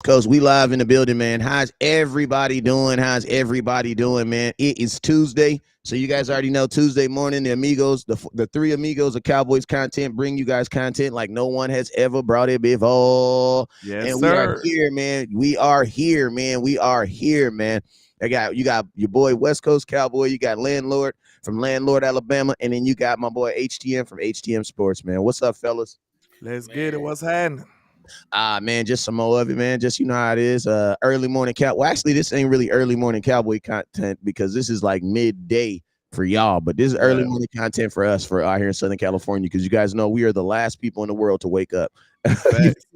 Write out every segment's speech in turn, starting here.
Because we live in the building, man. How's everybody doing? How's everybody doing, man? It is Tuesday. So you guys already know Tuesday morning, the amigos, the three amigos of Cowboys content bring you guys content like no one has ever brought it before. Yes, And we are sir. here, man. We are here, man. We are here, man. You got your boy West Coast Cowboy, you got LandLord from LandLord, Alabama, and then you got my boy HTM from HTM Sports, man. What's up, fellas? Let's get it. Man, What's happening? Man, just some more of it, man. Just you know how it is. Early morning cow. Well, actually, this ain't really early morning cowboy content because this is like midday for y'all. But this is early Yeah. morning content for us for out here in Southern California because you guys know we are the last people in the world to wake up. You Facts.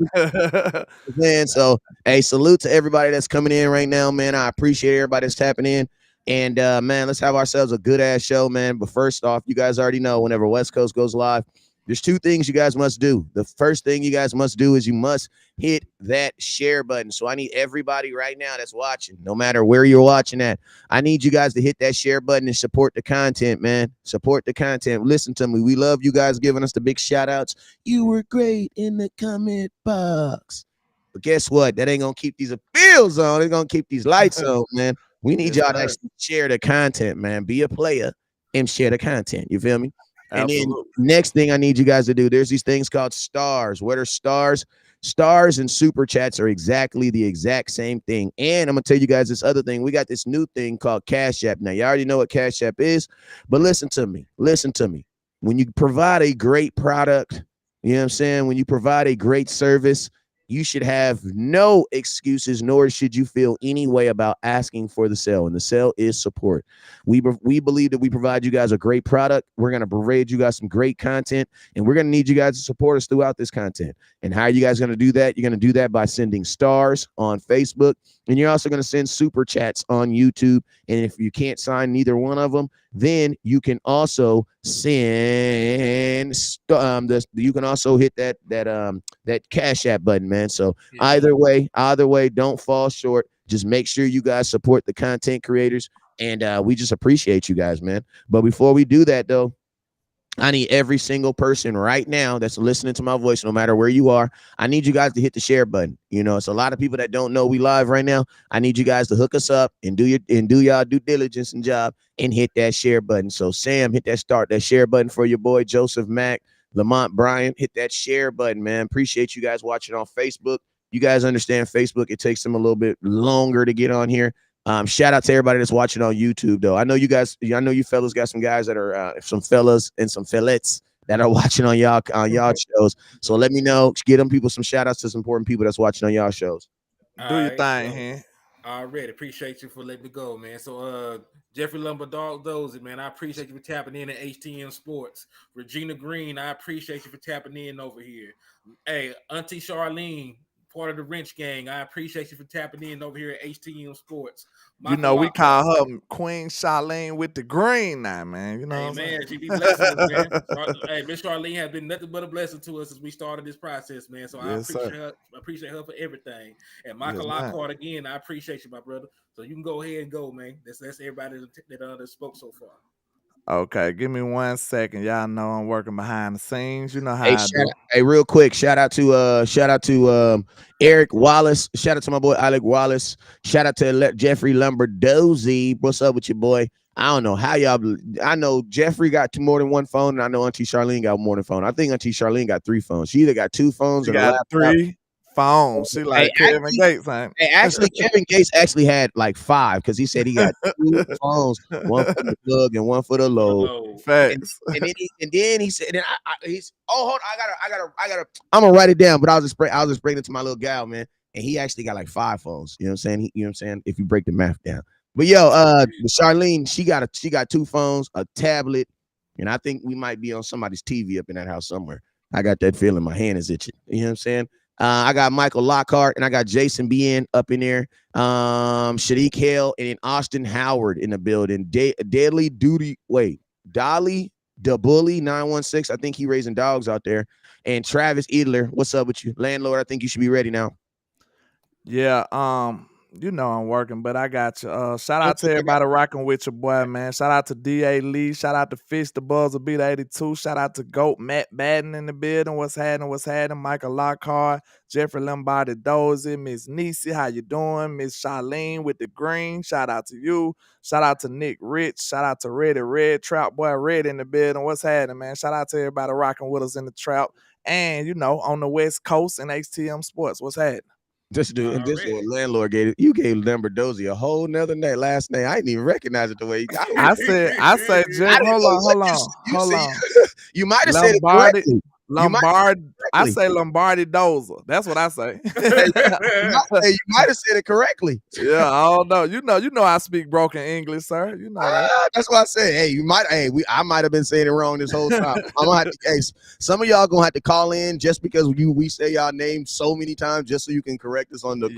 man. So, hey, salute to everybody that's coming in right now, man. I appreciate everybody that's tapping in. And man, let's have ourselves a good ass show, man. But first off, you guys already know whenever West Coast goes live, there's two things you guys must do. The first thing you guys must do is you must hit that share button. So I need everybody right now that's watching, no matter where you're watching at, I need you guys to hit that share button and support the content, man. Support the content. Listen to me. We love you guys giving us the big shout outs. You were great in the comment box. But guess what? That ain't gonna keep these appeals on. It's gonna keep these lights on, man. We need Yes, y'all to sir. actually share the content, man. Be a player and share the content. You feel me? And then Absolutely. next thing I need you guys to do, there's these things called stars. What are stars? Stars and super chats are exactly the exact same thing. And I'm gonna tell you guys this other thing. We got this new thing called CashApp. Now, you already know what CashApp is, but listen to me. Listen to me. When you provide a great product, you know what I'm saying? When you provide a great service, you should have no excuses, nor should you feel any way about asking for the sale. And the sale is support. We believe that we provide you guys a great product. We're going to provide you guys some great content, and we're going to need you guys to support us throughout this content. And how are you guys going to do that? You're going to do that by sending stars on Facebook, and you're also going to send super chats on YouTube. And if you can't sign neither one of them, then you can also send you can also hit that Cash App button, man. So yeah. either way, don't fall short. Just make sure you guys support the content creators, and we just appreciate you guys, man. But before we do that, though, I need every single person right now that's listening to my voice, no matter where you are. I need you guys to hit the share button. You know, it's a lot of people that don't know we live right now. I need you guys to hook us up and do y'all due diligence and job and hit that share button. So Sam, hit that share button for your boy Joseph Mack, Lamont Bryan. Hit that share button, man. Appreciate you guys watching on Facebook. You guys understand Facebook. It takes them a little bit longer to get on here. Shout out to everybody that's watching on YouTube, though. I know you guys, I know you fellas got some guys that are some fellas and some fellets that are watching on y'all shows. So let me know, get them people some shout outs to some important people that's watching on y'all shows. Do All your right. thing, So man. already appreciate you for letting me go, man. So Jeffrey Lumber Dog Dozy, man, I appreciate you for tapping in at HTM Sports. Regina Green, I appreciate you for tapping in over here. Hey, Auntie Charlene, part of the Wrench Gang, I appreciate you for tapping in over here at HTM Sports. You Michael know, we Lockhart. call her Queen Charlene with the green now, man. You know Hey what I'm man, she be blessing us, man. saying? Hey, Miss Charlene has been nothing but a blessing to us as we started this process, man. So I Yes, sir. appreciate her for everything. And Yes, Michael man. Lockhart again, I appreciate you, my brother. So you can go ahead and go, man. That's everybody that spoke so far. Okay, give me 1 second. Y'all know I'm working behind the scenes. You know Hey, how I do. real quick, shout out to Eric Wallace. Shout out to my boy Alec Wallace. Shout out to Jeffrey Lumberdozy. What's up with your boy? I don't know how y'all. I know Jeffrey got more than one phone, and I know Auntie Charlene got more than phone. I think Auntie Charlene got three phones. She either got two phones She and a got laptop. 3 phones. She Hey, like Kevin Gates, ain't actually, Kevin Gates actually had like five because he said he got two phones, one for the plug and one for the For the load. low. facts. And then he said, and he's hold on, I'm gonna write it down, but I'll just bring it to my little gal, man. And he actually got like five phones. You know what I'm saying? You know what I'm saying? If you break the math down. But yo, Charlene, she got two phones, a tablet, and I think we might be on somebody's TV up in that house somewhere. I got that feeling. My hand is itching. You know what I'm saying? I got Michael Lockhart and I got Jason Bien up in there. Shadiq Hale and Austin Howard in the building. Deadly Duty. Wait, Dolly the Bully 916. I think he raising dogs out there. And Travis Edler. What's up with you? LandLord, I think you should be ready now. Yeah, You know I'm working, but I got you. Shout out to Okay, everybody rocking with your boy, man. Shout out to D.A. Lee. Shout out to Fish, the Buzzer, Beat 82. Shout out to GOAT, Matt Madden in the building. What's happening? What's happening? Michael Lockhart, Jeffrey Lombardi Dozy, Miss Niecy, how you doing? Miss Charlene with the green. Shout out to you. Shout out to Nick Rich. Shout out to Reddy Red, Trout Boy Red in the building. What's happening, man? Shout out to everybody rocking with us in the trap. And, on the West Coast and HTM Sports. What's happening? This dude, and this Already. one landlord gave it. You gave Lamberdozy a whole nother name, last name. I didn't even recognize it the way I said, Jeff, hold on. You might have said it correctly. I say Lombardi Dozer. That's what I say. You might have said it correctly. Yeah, I don't know. You know I speak broken English, sir. You know that. That's what I said. Hey, I might have been saying it wrong this whole time. I'm gonna have to, hey, some of y'all gonna have to call in just because we say y'all name so many times just so you can correct us on the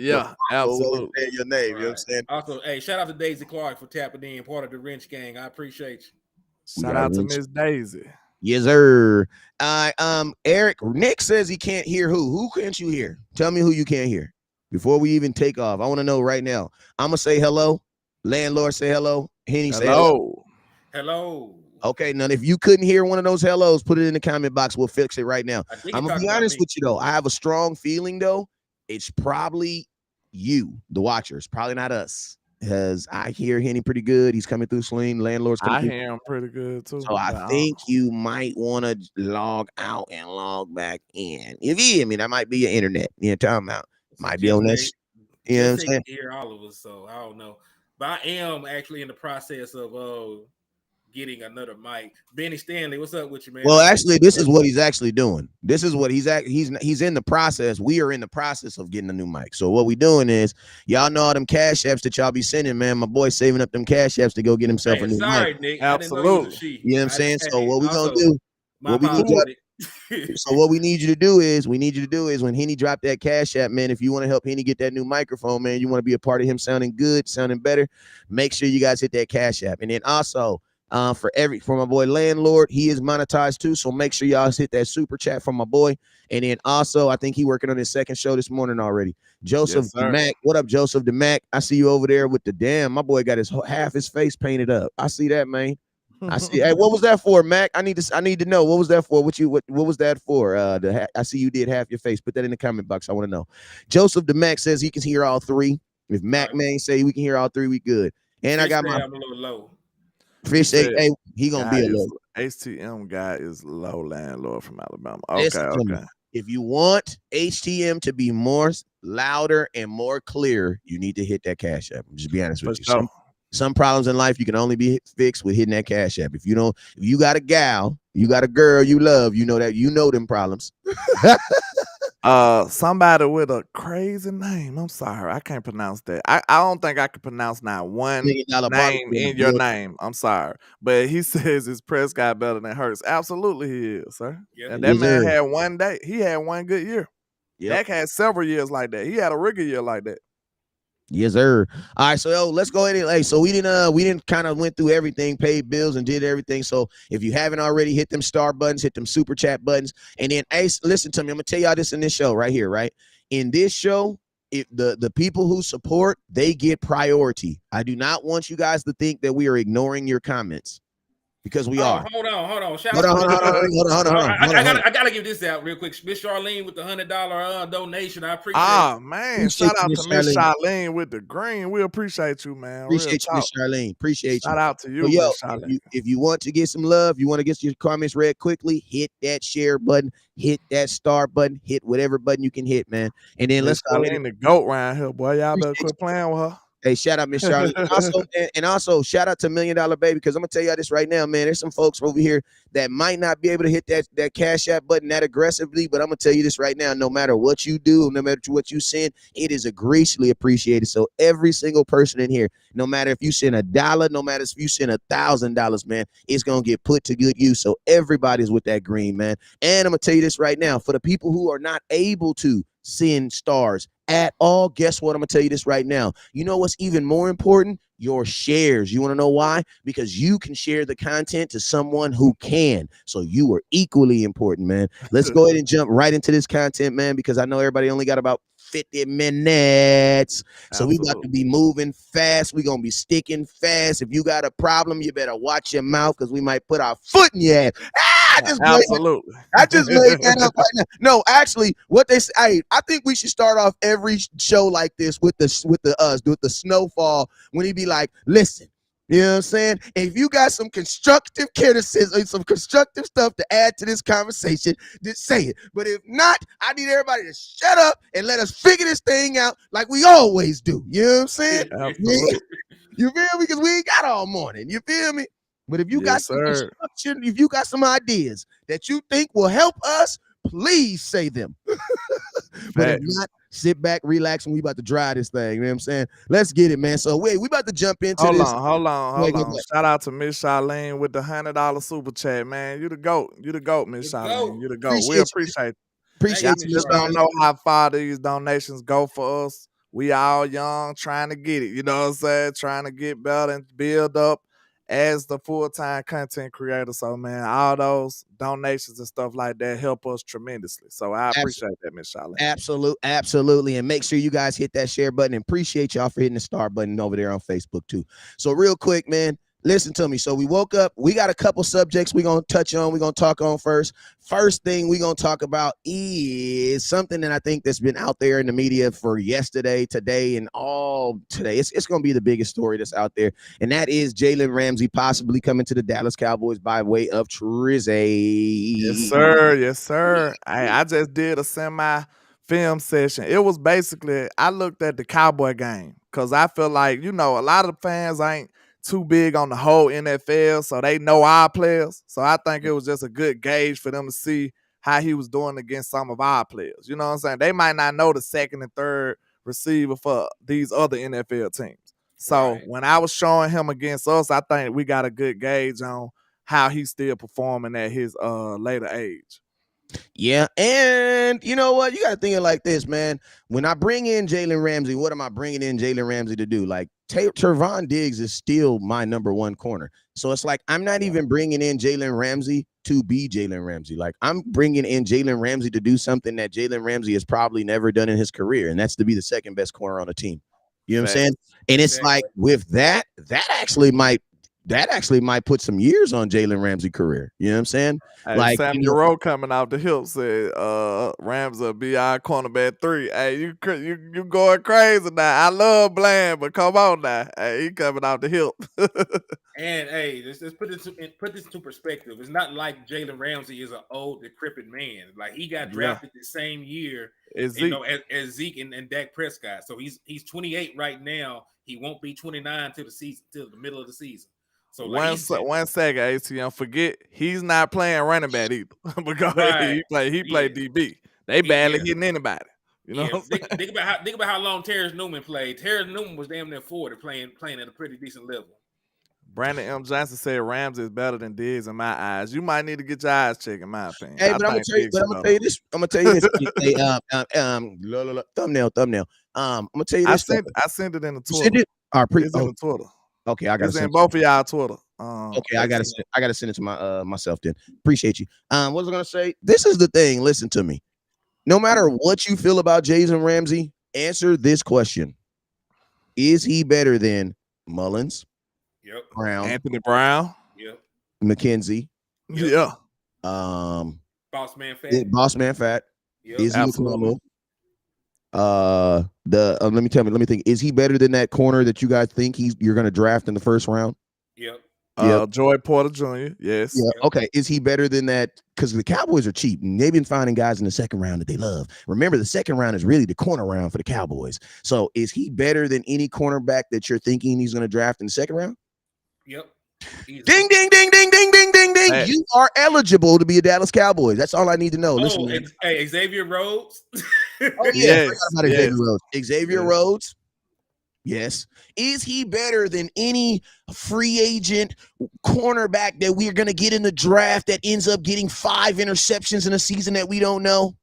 absolutely your name. You know what I'm saying? Also, hey, shout out to Daisy Clark for tapping in, part of the Wrench Gang. I appreciate you. Shout out to Miss Daisy. Yes, sir. Eric, Nick says he can't hear who. Who can't you hear? Tell me who you can't hear before we even take off. I want to know right now. I'm gonna say hello. Landlord, say hello. Henny, say hello. Hello. Okay, now if you couldn't hear one of those hellos, put it in the comment box. We'll fix it right now. I'm gonna be honest with you though. I have a strong feeling though. It's probably you, the watchers. Probably not us. Because I hear Henny pretty good. He's coming through Sling. Landlord's coming through. I hear him pretty good too. So I think you might want to log out and log back in. If you hear me, that might be your internet. You're talking about. Might be on this. You know what I'm saying? Hear all of us, so I don't know. But I am actually in the process of getting another mic. Benny Stanley, what's up with you, man? Well, actually, this is what he's actually doing. This is what he's in the process. We are in the process of getting a new mic. So what we doing is, y'all know all them cash apps that y'all be sending, man. My boy saving up them cash apps to go get himself a new mic. Nick. Absolutely. You know what I'm saying? So what we gonna do? So what we need you to do is when Henny drop that cash app, man, if you want to help Henny get that new microphone, man, you want to be a part of him sounding good, sounding better, make sure you guys hit that cash app. And then also for my boy LandLord, he is monetized too, so make sure y'all hit that super chat from my boy. And then also I think he working on his second show this morning already. Joseph DeMac, what up, Joseph DeMac? I see you over there with the my boy got half his face painted up. I see that, man. I see. Hey, what was that for, Mac? I need to know what was that for. What was that for? I see you did half your face. Put that in the comment box. I want to know. Joseph DeMac says he can hear all three. If Mac Man say we can hear all three, we good. And Fish I got I'm a little low. Fish say, hey, he gonna be a low. HTM guy is low, landlord from Alabama. Okay. If you want HTM to be more louder and more clear, you need to hit that cash app. Just be honest with you. Some problems in life you can only be fixed with hitting that cash app. If you got a gal, you got a girl you love, you know them problems. Somebody with a crazy name. I'm sorry, I can't pronounce that. I don't think I can pronounce not one name in your name. I'm sorry, but he says his Prescott better than Hurts. Absolutely, he is, sir. Yep. And that man had one day. He had one good year. Dak had several years like that. He had a rookie year like that. Yes, sir. All right, so let's go ahead and so we didn't kind of went through everything, paid bills and did everything. So if you haven't already, hit them star buttons, hit them super chat buttons, and then listen to me. I'm gonna tell y'all this in this show right here, right? In this show, if the people who support, they get priority. I do not want you guys to think that we are ignoring your comments. Because we are. Hold on. Hold on. I gotta give this out real quick. Miss Charlene with the $100 donation. I appreciate it. Oh man, shout out to Miss Charlene with the green. We appreciate you, man. Appreciate you, Miss Charlene. Appreciate you. Shout out to you, Miss Charlene. If you want to get some love, you want to get your comments read quickly, hit that share button, hit that star button, hit whatever button you can hit, man. And then let's go in the goat around here, boy. Y'all better quit playing with her. Hey, shout out Miss Charlotte. also shout out to $1 Million Baby, because I'm gonna tell y'all this right now, man. There's some folks over here that might not be able to hit that cash app button that aggressively, but I'm gonna tell you this right now. No matter what you do, no matter what you send, it is greatly appreciated. So every single person in here, no matter if you send $1, no matter if you send $1,000, man, it's gonna get put to good use. So everybody's with that green, man. And I'm gonna tell you this right now, for the people who are not able to send stars at all, guess what? I'm gonna tell you this right now. You know what's even more important? Your shares. You want to know why? Because you can share the content to someone who can. So you are equally important, man. Let's go ahead and jump right into this content, man, because I know everybody only got about 50 minutes. So we about to Absolutely. be moving fast. We gonna be sticking fast. If you got a problem, you better watch your mouth because we might put our foot in your ass. Absolutely. I just made that up right now. No, actually, what they say, I think we should start off every show like this with the snowfall when he be like, listen. You know what I'm saying? And if you got some constructive criticism, some constructive stuff to add to this conversation, just say it. But if not, I need everybody to shut up and let us figure this thing out like we always do. You know what I'm saying? Absolutely. You feel me? Because we ain't got all morning. You feel me? But if you got Yes, some sir. construction, if you got some ideas that you think will help us, please say them. But if Facts. not, sit back, relax, and we about to drive this thing. You know what I'm saying? Let's get it, man. So wait, we about to jump into Hold this. on. Shout out to Miss Charlene with the $100 super chat, man. You the GOAT. You the GOAT, Miss The Charlene. GOAT. You the GOAT. We appreciate it. Appreciate Y'all you, just Miss don't Charlene. know how far these donations go for us. We all young, trying to get it. You know what I'm saying? Trying to get better and build up as the full-time content creator. So, man, all those donations and stuff like that help us tremendously. So I appreciate that, Miss Charlene. Absolutely. And make sure you guys hit that share button, and appreciate y'all for hitting the star button over there on Facebook too. So real quick, man, listen to me. So we woke up, we got a couple subjects we're going to touch on. We're going to talk on first. First thing we're going to talk about is something that I think that's been out there in the media for yesterday, today, and all today. It's going to be the biggest story that's out there. And that is Jaylen Ramsey possibly coming to the Dallas Cowboys by way of Trizay. Yes, sir. Yes, sir. I just did a semi-film session. It was basically, I looked at the Cowboy game because I feel like, a lot of fans ain't too big on the whole NFL, so they know our players. So I think it was just a good gauge for them to see how he was doing against some of our players. You know what I'm saying? They might not know the second and third receiver for these other NFL teams. So when I was showing him against us, I think we got a good gauge on how he's still performing at his later age. Yeah, and you know what? You got to think it like this, man. When I bring in Jaylen Ramsey, what am I bringing in Jaylen Ramsey to do? Like, Trevon Diggs is still my number one corner. So it's like I'm not even bringing in Jaylen Ramsey to be Jaylen Ramsey. Like, I'm bringing in Jaylen Ramsey to do something that Jaylen Ramsey has probably never done in his career, and that's to be the second best corner on the team. You know what I'm saying? And it's like with that actually might put some years on Jaylen Ramsey's career. You know what I'm saying? Hey, like Sam Rowe coming off the hip said, Rams will be our cornerback 3. Hey, you going crazy now. I love Bland, but come on now. Hey, he coming off the hip. And hey, let's put this into perspective. It's not like Jaylen Ramsey is an old, decrepit man. Like, he got drafted the same year, as Zeke and Dak Prescott. So he's 28 right now. He won't be 29 till the middle of the season. So one second, HTM. Forget he's not playing running back either because he played DB. They barely hitting anybody. You know, think about how long Terrence Newman played. Terrence Newman was damn near 40, playing at a pretty decent level. Brandon M. Johnson said Rams is better than Diggs in my eyes. You might need to get your eyes checked, in my opinion. Hey, but I'm gonna tell you this. I'm gonna tell you this. Thumbnail. I'm gonna tell you this. I sent it in the Twitter. It's in the Twitter. Okay, I gotta send both of y'all Twitter. Okay, I gotta send it to my myself then. Appreciate you. What was I gonna say? This is the thing. Listen to me. No matter what you feel about Jaylen Ramsey, answer this question: is he better than Mullins? Yep. Brown. Anthony Brown. Yep. McKenzie. Yep. Yeah. Boss Man Fat. Yep. Is he Absolutely. Let me think. Is he better than that corner that you guys think you're gonna draft in the first round? Yep. Joy Porter Jr. Yes. Yeah. Okay. Is he better than that? Because the Cowboys are cheap and they've been finding guys in the second round that they love. Remember, the second round is really the corner round for the Cowboys. So is he better than any cornerback that you're thinking he's going to draft in the second round? Yep. Ding, ding, ding, ding, ding, ding, ding, ding. Man. You are eligible to be a Dallas Cowboy. That's all I need to know. Listen, hey, Xavier Rhodes. Oh, yeah. Xavier Rhodes. Xavier Rhodes. Yes. Is he better than any free agent cornerback that we're going to get in the draft that ends up getting 5 interceptions in a season that we don't know?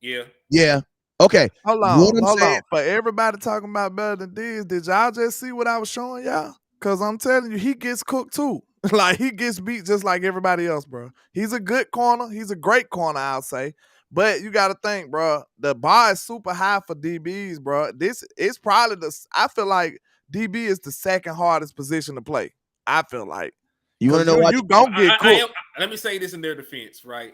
Yeah. Yeah. Okay. Hold on. For everybody talking about better than this, did y'all just see what I was showing y'all? Because I'm telling you, he gets cooked too. Like, he gets beat just like everybody else, bro. He's a good corner. He's a great corner, I'll say. But you got to think, bro. The bar is super high for DBs, bro. This is probably I feel like DB is the second hardest position to play. I feel like. You want to Because know why? you gonna get cooked. Let me say this in their defense, right?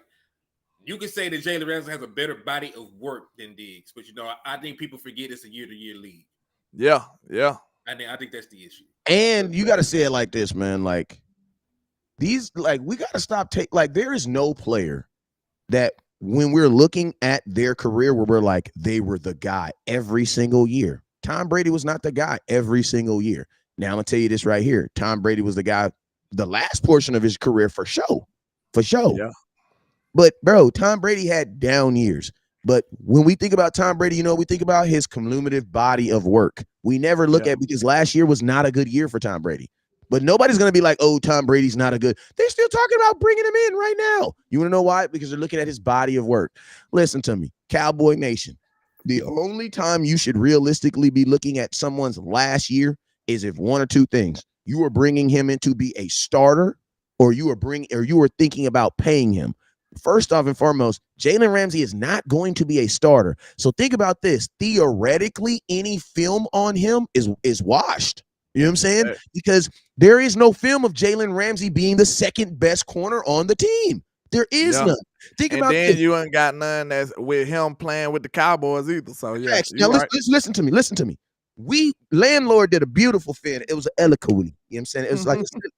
You can say that Jaylen Ramsey has a better body of work than Diggs, but I think people forget it's a year-to-year league. Yeah. I think that's the issue. And you got to say it like this, man. Like we got to stop there is no player that when we're looking at their career where we're like, they were the guy every single year. Tom Brady was not the guy every single year. Now I'm gonna tell you this right here. Tom Brady was the guy the last portion of his career for sure. Yeah. But bro, Tom Brady had down years. But when we think about Tom Brady, we think about his cumulative body of work. We never look at, because last year was not a good year for Tom Brady. But nobody's going to be like, oh, Tom Brady's not a good. They're still talking about bringing him in right now. You want to know why? Because they're looking at his body of work. Listen to me, Cowboy Nation. The only time you should realistically be looking at someone's last year is if one or two things. You are bringing him in to be a starter, or you are thinking about paying him. First off and foremost, Jaylen Ramsey is not going to be a starter. So think about this. Theoretically, any film on him is washed. You know what I'm saying? Right. Because there is no film of Jaylen Ramsey being the second best corner on the team. There is none. Think about this. And you ain't got none that's with him playing with the Cowboys either. So yeah. Now listen to me. Listen to me. LandLord did a beautiful fin. It was an eloquy. You know what I'm saying? It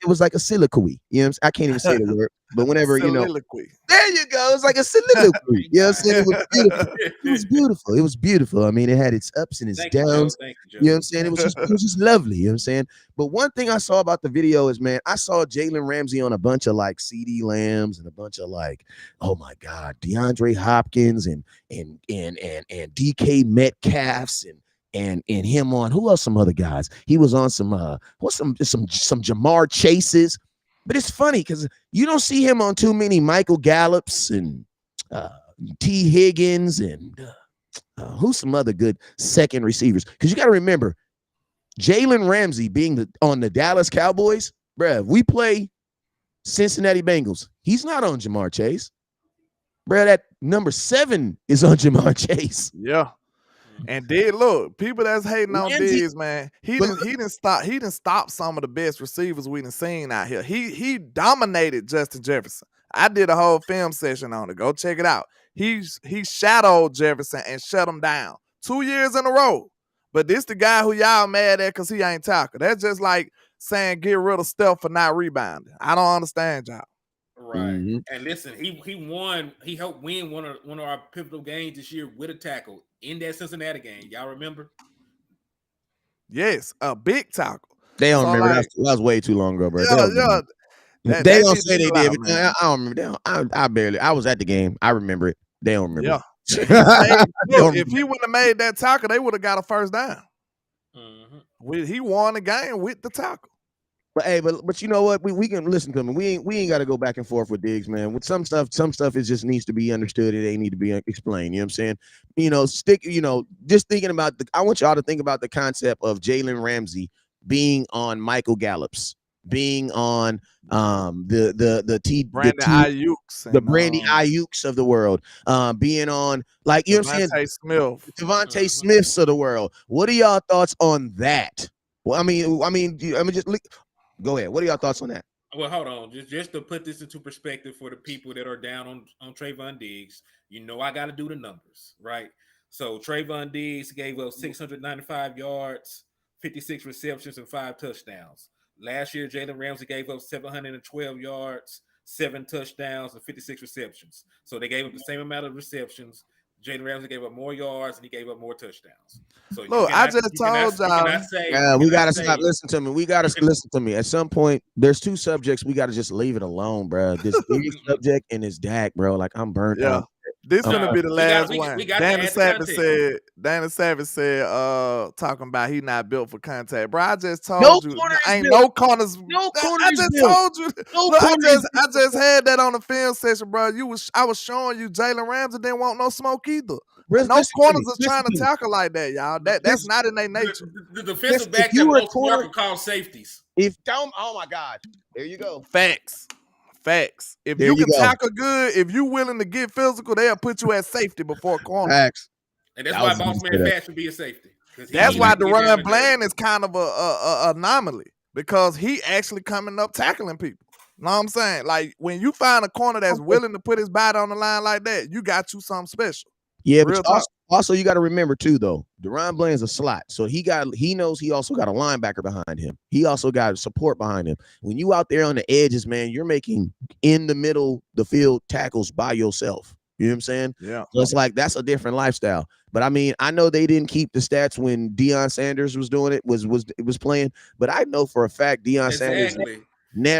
was like a soliloquy. You know what I'm saying? I can't even say the word, but whenever there you go. It's like a soliloquy. You know what I'm saying? It was beautiful. It was beautiful. It was beautiful. I mean, it had its ups and its downs. You know what I'm saying? It was just lovely. You know what I'm saying? But one thing I saw about the video is, man, I saw Jaylen Ramsey on a bunch of like CD Lambs and a bunch of like, oh my God, DeAndre Hopkins and DK Metcalfs and him on who else? Some other guys. He was on some Jamar Chases. But it's funny because you don't see him on too many Michael Gallups and T. Higgins and who's some other good second receivers. Because you got to remember, Jaylen Ramsey being on the Dallas Cowboys, bruh, we play Cincinnati Bengals. He's not on Jamar Chase. Bruh, that number 7 is on Jamar Chase. Yeah. And look, people that's hating on Diggs, man, he didn't stop some of the best receivers we done seen out here. He dominated Justin Jefferson. I did a whole film session on it. Go check it out. He shadowed Jefferson and shut him down 2 years in a row. But this the guy who y'all mad at because he ain't tackle. That's just like saying get rid of Steph for not rebounding. I don't understand y'all. Right. Mm-hmm. And listen, he helped win one of our pivotal games this year with a tackle in that Cincinnati game. Y'all remember? Yes, a big tackle. They don't remember. That was way too long ago, bro. Yeah. They don't say they did. I don't remember. I was at the game. I remember it. They don't remember. Yeah. If he wouldn't have made that tackle, they would have got a first down. Mm-hmm. He won the game with the tackle. But hey, but you know what? We can listen to him. We ain't got to go back and forth with Diggs, man. With some stuff it just needs to be understood. It ain't need to be explained. You know what I'm saying? Just thinking about I want y'all to think about the concept of Jaylen Ramsey being on Michael Gallup's, being on the Brandy Ayuk's of the world, being on like you know what I'm saying, Devontae Smiths of the world. What are y'all thoughts on that? Well, I mean, just go ahead. What are y'all thoughts on that? Well, hold on. Just to put this into perspective for the people that are down on Trevon Diggs, I got to do the numbers, right? So Trevon Diggs gave up 695 yards, 56 receptions, and 5 touchdowns. Last year, Jaylen Ramsey gave up 712 yards, 7 touchdowns, and 56 receptions. So they gave up the same amount of receptions. Jaylen Ramsey gave up more yards and he gave up more touchdowns. So look, I just told y'all. We gotta stop. Listen to me. We gotta listen to me. At some point, there's 2 subjects. We gotta just leave it alone, bro. This subject and this Dak, bro. Like I'm burnt out. This gonna be the last one. Dana Savage said, talking about he not built for contact. Bro, I just told you, ain't no corners. I just told you. Look, I just had that on the film session, bro. I was showing you Jaylen Ramsey didn't want no smoke either. No corners are trying to tackle like that, y'all. That's not in their nature. The defensive backs that most market call safeties. Oh my God, there you go. Facts. Facts. If There you you can go. tackle good, if you willing to get physical, they'll put you at safety before corner. Facts. And that's I why was gonna Boss say Man that. Fat should be a safety. That's He why like to get down Deron and dirty. Bland is kind of a anomaly because he actually coming up tackling people. Know what I'm saying? Like when you find a corner that's willing to put his body on the line like that, you got you something special. Yeah, but Real you talk. also you got to remember too, though. Deron Bland's a slot, so he knows he also got a linebacker behind him. He also got support behind him. When you out there on the edges, man, you're making in the middle the field tackles by yourself. You know what I'm saying? Yeah. So it's like that's a different lifestyle. But I mean, I know they didn't keep the stats when Deion Sanders was doing it, was playing. But I know for a fact Deion Sanders.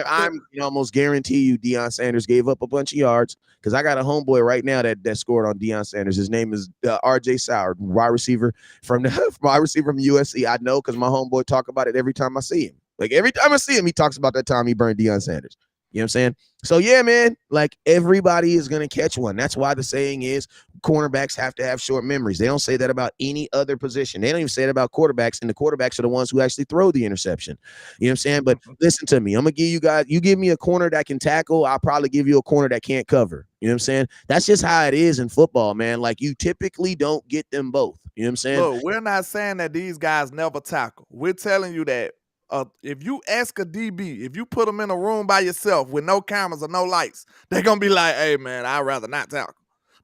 I can almost guarantee you Deion Sanders gave up a bunch of yards because I got a homeboy right now that scored on Deion Sanders. His name is R.J. Sauer, wide receiver from USC. I know because my homeboy talk about it every time I see him. Like every time I see him, he talks about that time he burned Deion Sanders. You know what I'm saying? So yeah, man, like everybody is going to catch one. That's why the saying is cornerbacks have to have short memories. They don't say that about any other position. They don't even say it about quarterbacks, and the quarterbacks are the ones who actually throw the interception. You know what I'm saying? But listen to me. I'm going to give you guys, you give me a corner that can tackle, I'll probably give you a corner that can't cover. You know what I'm saying? That's just how it is in football, man. Like you typically don't get them both. You know what I'm saying? Look, we're not saying that these guys never tackle. We're telling you that if you ask a DB, if you put them in a room by yourself with no cameras or no lights, they're going to be like, hey, man, I'd rather not tackle.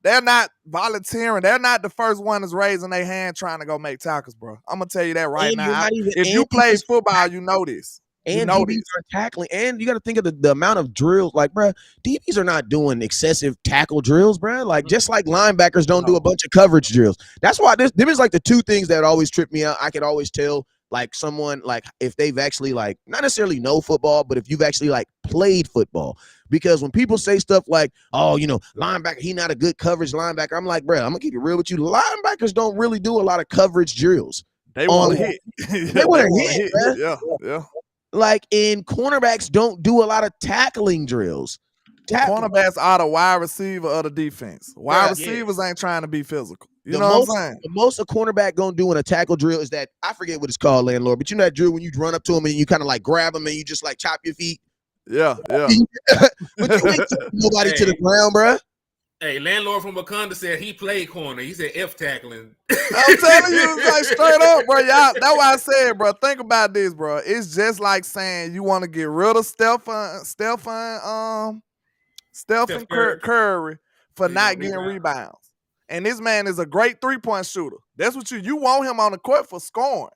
They're not volunteering. They're not the first one that's raising their hand trying to go make tackles, bro. I'm going to tell you that right now. If you play football, you know this. And DBs are tackling, and you got to think of the amount of drills. Like, bro, DBs are not doing excessive tackle drills, bro. Like, just like linebackers don't do a bunch of coverage drills. That's why them is like the two things that always trip me out. I could always tell, like, someone, like, if they've actually, like, not necessarily know football, but if you've actually, like, played football. Because when people say stuff like, oh, you know, linebacker, he not a good coverage linebacker, I'm like, bro, I'm going to keep it real with you. Linebackers don't really do a lot of coverage drills. They want to hit. They want to hit, bro. Yeah. Like, in cornerbacks don't do a lot of tackling drills. Cornerbacks are the wide receiver of the defense. Wide receivers ain't trying to be physical. You know what I'm saying? The most a cornerback gonna do in a tackle drill is that, I forget what it's called, LandLord, but you know that drill when you run up to him and you kind of like grab him and you just like chop your feet. Yeah. But you ain't nobody to the ground, bro. Hey, LandLord from Wakanda said he played corner. He said F tackling. I'm telling you, like straight up, bro. Y'all, that's why I said, bro. Think about this, bro. It's just like saying you want to get rid of Stephen Curry for not getting rebounds. And this man is a great 3-point shooter. That's what you want him on the court for scoring.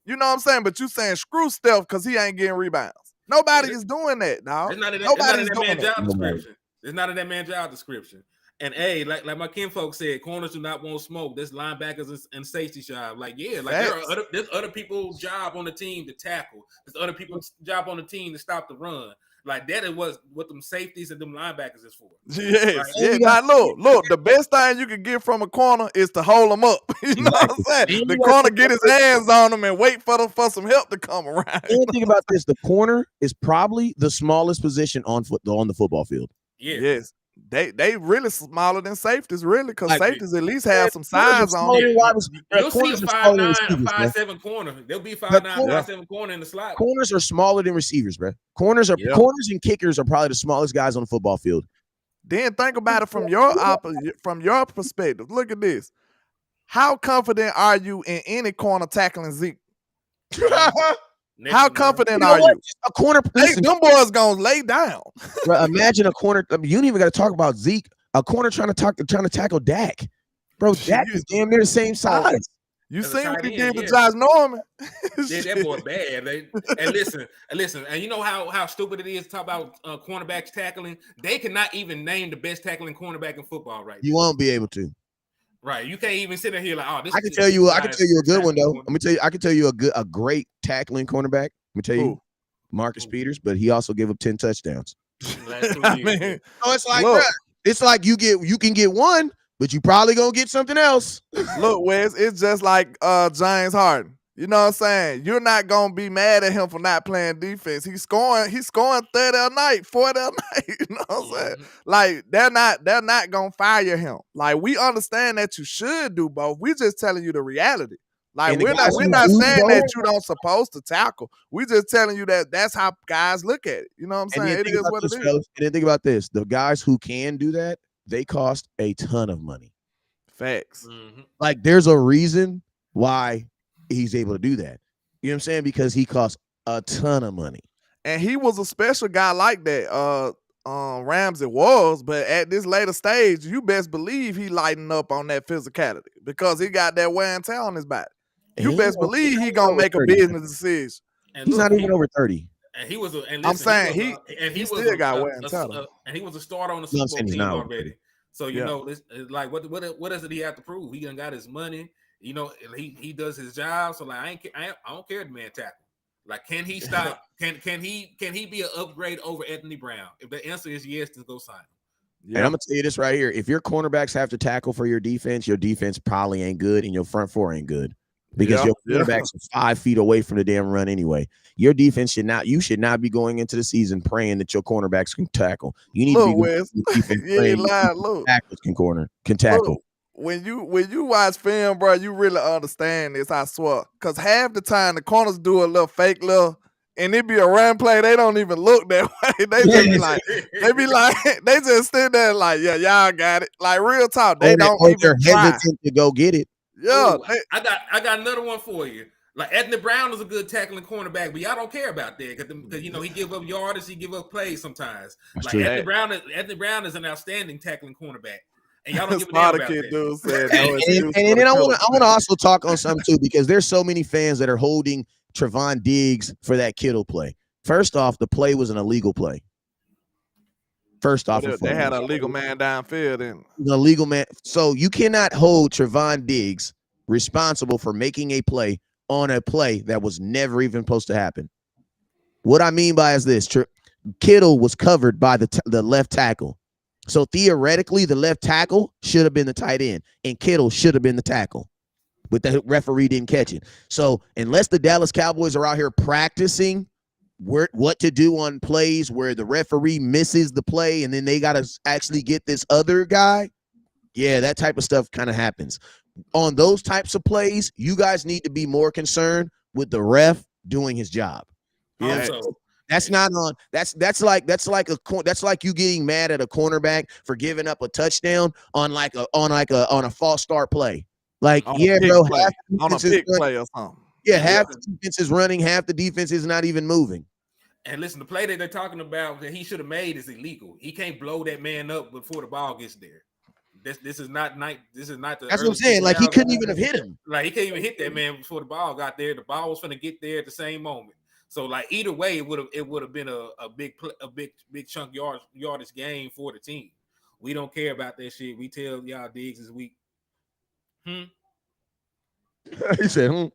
You know what I'm saying? But you saying screw Steph because he ain't getting rebounds. Nobody is doing that, dog. Nobody's doing that. It's not in that man's job description. And hey, like my kinfolk said, corners do not want smoke. There's linebackers and safety job. Like, yeah, like there's other people's job on the team to tackle. There's other people's job on the team to stop the run. Like that is what them safeties and them linebackers is for. Yes, right? Yeah. Now look. The best thing you can get from a corner is to hold them up. You know what I'm saying? The corner get his hands on them and wait for some help to come around. And think about this: the corner is probably the smallest position on the football field. Yeah. Yes. They really smaller than safeties, really, because safeties at least have some size on them. You'll see a 5'9", a 5'7" corner. They'll be 5'9", 5'7" corner in the slot. Corners are smaller than receivers, bro. Corners and kickers are probably the smallest guys on the football field. Then think about it from your perspective. Look at this. How confident are you in any corner tackling Zeke? How confident are you? A corner, them boys gonna lay down. Bro, imagine a corner. I mean, you don't even got to talk about Zeke. A corner trying to tackle Dak, bro. Dak is damn near the same size. You seen what he did to Josh Norman? That boy bad. And listen. And you know how stupid it is to talk about cornerbacks tackling. They cannot even name the best tackling cornerback in football right now. You won't be able to. Right, you can't even sit in here like, oh, this. I can tell you a good one though. Let me tell you, I can tell you a great tackling cornerback. Let me tell you, Marcus Peters, but he also gave up 10 touchdowns. I mean, so it's like, bro, it's like you can get one, but you probably gonna get something else. Look, Wes, it's just like James Harden. You know what I'm saying? You're not gonna be mad at him for not playing defense. He's scoring 30 a night, 40 a night. You know what I'm saying? Like they're not gonna fire him. Like we understand that you should do both. We just telling you the reality. Like And the we're guys who not do saying though, that you don't supposed to tackle. We just telling you that that's how guys look at it. You know what I'm and then saying? It think is about what this, it is. fellas. And then think about this: the guys who can do that, they cost a ton of money. Facts. Like there's a reason why he's able to do that. You know what I'm saying? Because he costs a ton of money. And he was a special guy like that. Ramsey was, but at this later stage, you best believe he lighting up on that physicality because he got that wear and tear on his body. You best believe he gonna make a business decision. And He's look, not even over 30. And he was a. And I'm listen, saying he was still got wear and tear. and he was a starter on the No, I'm Super Bowl saying he's team not over already. 30. So you know, it's like what does he have to prove? He done got his money. You know, he does his job. So like I don't care if the man tackle. Like, can he stop? Can he be an upgrade over Anthony Brown? If the answer is yes, then go sign him. Yeah. And I'm gonna tell you this right here: if your cornerbacks have to tackle for your defense probably ain't good, and your front four ain't good because your cornerbacks are 5 feet away from the damn run anyway. Your defense should not be going into the season praying that your cornerbacks can tackle. You need to be going into the defense praying tackles can tackle. Look, when you watch film, bro, you really understand this. I swear, because half the time the corners do a little fake little. And it be a run play, they don't even look that way. They just be like, they just stand there like, yeah, y'all got it. Like real talk, they don't even try. Hesitant to go get it. Yeah, ooh, I got another one for you. Like Anthony Brown is a good tackling cornerback, but y'all don't care about that because you know he give up yardage, he give up plays sometimes. That's like true. Anthony Brown is an outstanding tackling cornerback, and y'all don't give a damn about that. Dude said, and then I want to also talk on something too because there's so many fans that are holding Trevon Diggs for that Kittle play. First off, the play was an illegal play. First off, they had a legal man downfield and the legal man. So you cannot hold Trevon Diggs responsible for making a play on a play that was never even supposed to happen. What I mean by is this: Kittle was covered by the left tackle. So theoretically, the left tackle should have been the tight end, and Kittle should have been the tackle. But the referee didn't catch it. So unless the Dallas Cowboys are out here practicing what to do on plays where the referee misses the play and then they got to actually get this other guy, yeah, that type of stuff kind of happens. On those types of plays, you guys need to be more concerned with the ref doing his job. Yeah. That's not on. That's like you getting mad at a cornerback for giving up a touchdown on a false start play. Like, yeah, bro, on a big play or something. Yeah, half the defense is running, half the defense is not even moving. And listen, the play that they're talking about that he should have made is illegal. He can't blow that man up before the ball gets there. This is not the. That's what I'm saying. Like he couldn't even have hit him. Like he can't even hit that man before the ball got there. The ball was going to get there at the same moment. So like either way, it would have been a big chunk yardage game for the team. We don't care about that shit. We tell y'all Diggs is weak. He said,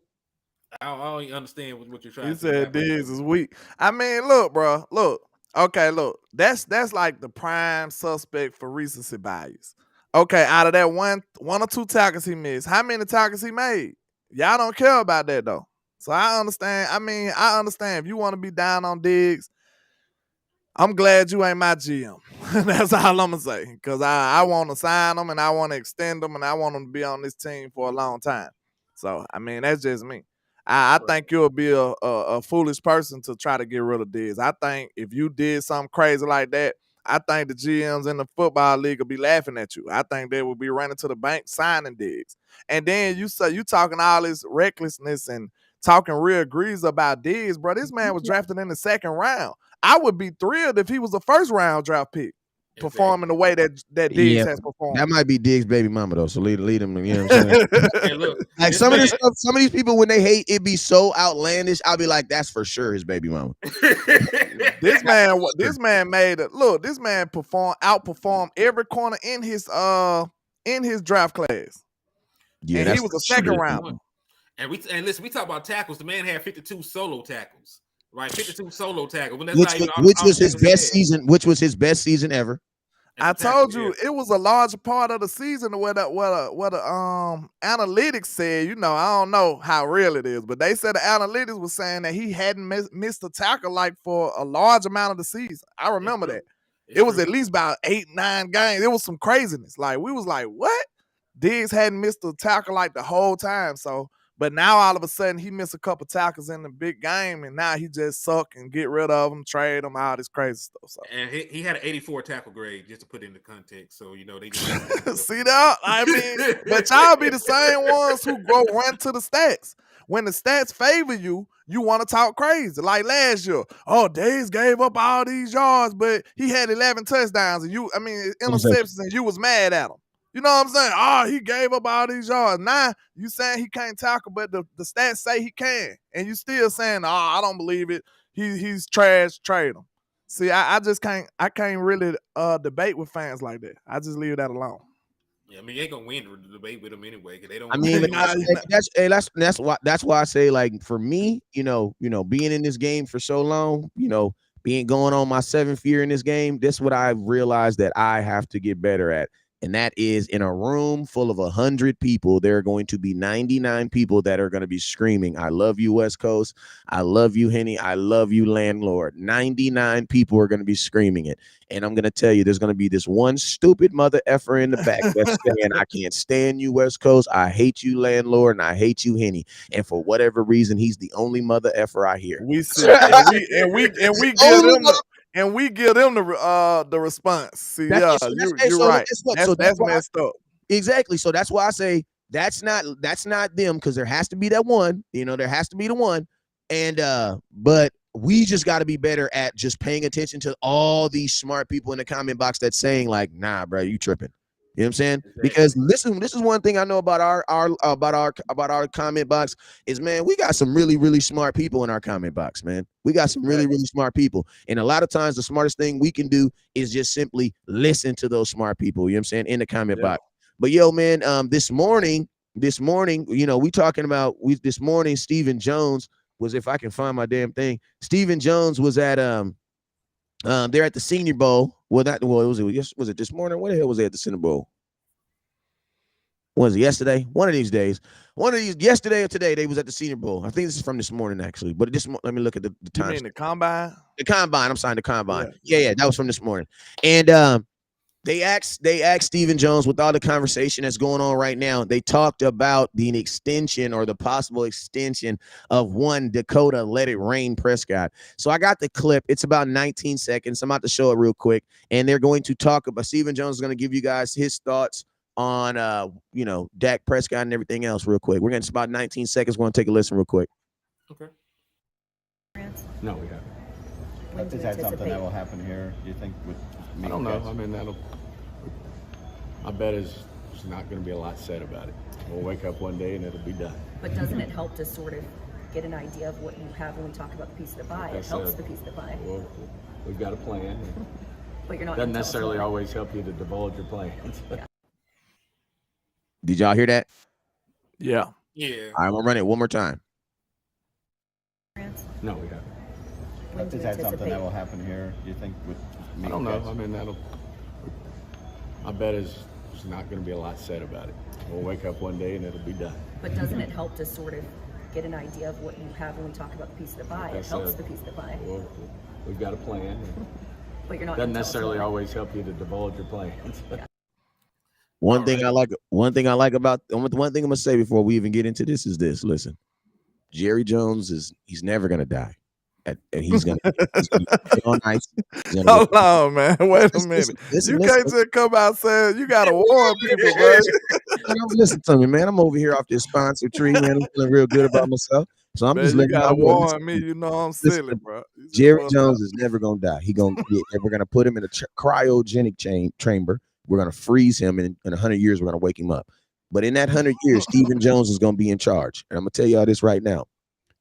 I don't understand what you're trying he to say. He said Diggs is weak. I mean, look, bro. Look. Okay, look. That's like the prime suspect for recency bias. Okay, out of that one or two tackles he missed, how many tackles he made? Y'all don't care about that, though. So I understand. I mean, I understand if you want to be down on Diggs, I'm glad you ain't my GM. That's all I'm going to say. Because I want to sign him and I want to extend him and I want him to be on this team for a long time. So, I mean, that's just me. I think you'll be a foolish person to try to get rid of Diggs. I think if you did something crazy like that, I think the GMs in the football league will be laughing at you. I think they will be running to the bank signing Diggs. And then you talking all this recklessness and talking real grease about Diggs, bro. This man was drafted in the second round. I would be thrilled if he was a first round draft pick. Performing the way that Diggs has performed. That might be Diggs' baby mama though. So lead him. You know what I'm saying? Hey, look, like some of these people when they hate it be so outlandish. I'll be like, that's for sure his baby mama. This man outperformed every corner in his draft class. Yeah, and he was a second round. And listen, we talk about tackles. The man had 52 solo tackles. Right, 52 solo tackles. Which was his best season. Which was his best season ever. I told you it was a large part of the season where the analytics said. You know, I don't know how real it is, but they said the analytics was saying that he hadn't missed a tackle like for a large amount of the season. I remember that. It was at least about 8-9 games. It was some craziness. Like we was like, what? Diggs hadn't missed a tackle like the whole time. So But now all of a sudden he missed a couple tackles in the big game, and now he just suck and get rid of him, trade him, all this crazy stuff. So. And he had an 84 tackle grade, just to put it into context. So they just see that? I mean, but y'all be the same ones who go run to the stats. When the stats favor you, you want to talk crazy. Like last year, Days gave up all these yards, but he had 11 touchdowns, and interceptions, and you was mad at him. You know what I'm saying? He gave up all these yards. Now you saying he can't tackle, but the stats say he can, and you still saying, I don't believe it. He's trash. Trade him. See, I just can't. I can't really debate with fans like that. I just leave that alone. Yeah, you ain't gonna win the debate with them anyway because they don't. That's why I say, like, for me, being in this game for so long, being going on my 7th year in this game, this is what I've realized that I have to get better at. And that is, in a room full of 100 people, there are going to be 99 people that are going to be screaming, "I love you, West Coast. I love you, Henny. I love you, Landlord." 99 people are going to be screaming it. And I'm going to tell you, there's going to be this one stupid mother effer in the back that's saying, "I can't stand you, West Coast. I hate you, Landlord, and I hate you, Henny." And for whatever reason, he's the only mother effer I hear. We see, and we give them and we give them the response. See, you're right. That's messed up. Exactly. So that's why I say that's not them, because there has to be that one. There has to be the one. And but we just got to be better at just paying attention to all these smart people in the comment box that's saying, like, "Nah, bro, you tripping." You know what I'm saying? Because listen, this is one thing I know about our comment box is, man, we got some really, really smart people in our comment box, man. We got some really, really smart people. And a lot of times the smartest thing we can do is just simply listen to those smart people, you know what I'm saying, in the comment box. But yo, man, this morning, this morning, Stephen Jones was, if I can find my damn thing, Stephen Jones was at they're at the Senior Bowl. Was it this morning? What the hell was they at the Senior Bowl? Was it yesterday? One of these days. Yesterday or today, they was at the Senior Bowl. I think this is from this morning, actually. But let me look at the time. You mean the combine? The combine. I'm sorry, the combine. Yeah, that was from this morning. And they asked Stephen Jones, with all the conversation that's going on right now, they talked about the extension or the possible extension of one Dakota Let It Rain Prescott. So I got the clip. It's about 19 seconds. I'm about to show it real quick. And they're going to talk about, Stephen Jones is going to give you guys his thoughts on, Dak Prescott and everything else real quick. We're going to, about 19 seconds. We're going to take a listen real quick. Okay. No, we haven't. Is that something that will happen here, do you think? I don't know. I mean, my bet is there's not going to be a lot said about it. We'll wake up one day and it'll be done. But doesn't it help to sort of get an idea of what you have when we talk about the piece of the pie? It helps the piece of the pie. Well, we've got a plan. But you're not. Doesn't necessarily always help you to divulge your plans. Yeah. Did y'all hear that? Yeah. All right, I'm going to run it one more time. No, we haven't. Is that something that will happen here, do you think? I don't know. I mean, my bet is there's not going to be a lot said about it. We'll wake up one day and it'll be done. But doesn't it help to sort of get an idea of what you have when we talk about the piece of the pie? It helps the piece of the pie. Well, we've got a plan. But you're not. Doesn't necessarily always help you to divulge your plans. Yeah. One thing I'm gonna say before we even get into this is this. Listen, Jerry Jones he's never gonna die. And he's gonna be on ice. Hold on, man. Wait a minute. You can't just come out saying you gotta warn people, bro. Listen to me, man. I'm over here off this sponsor tree, man. I'm feeling real good about myself. So I'm just letting you gotta warn me. You know I'm silly, bro. Jerry Jones is never gonna die. We're gonna put him in a cryogenic chamber. We're gonna freeze him, and in 100 years, we're gonna wake him up. But in that 100 years, Stephen Jones is gonna be in charge. And I'm gonna tell y'all this right now.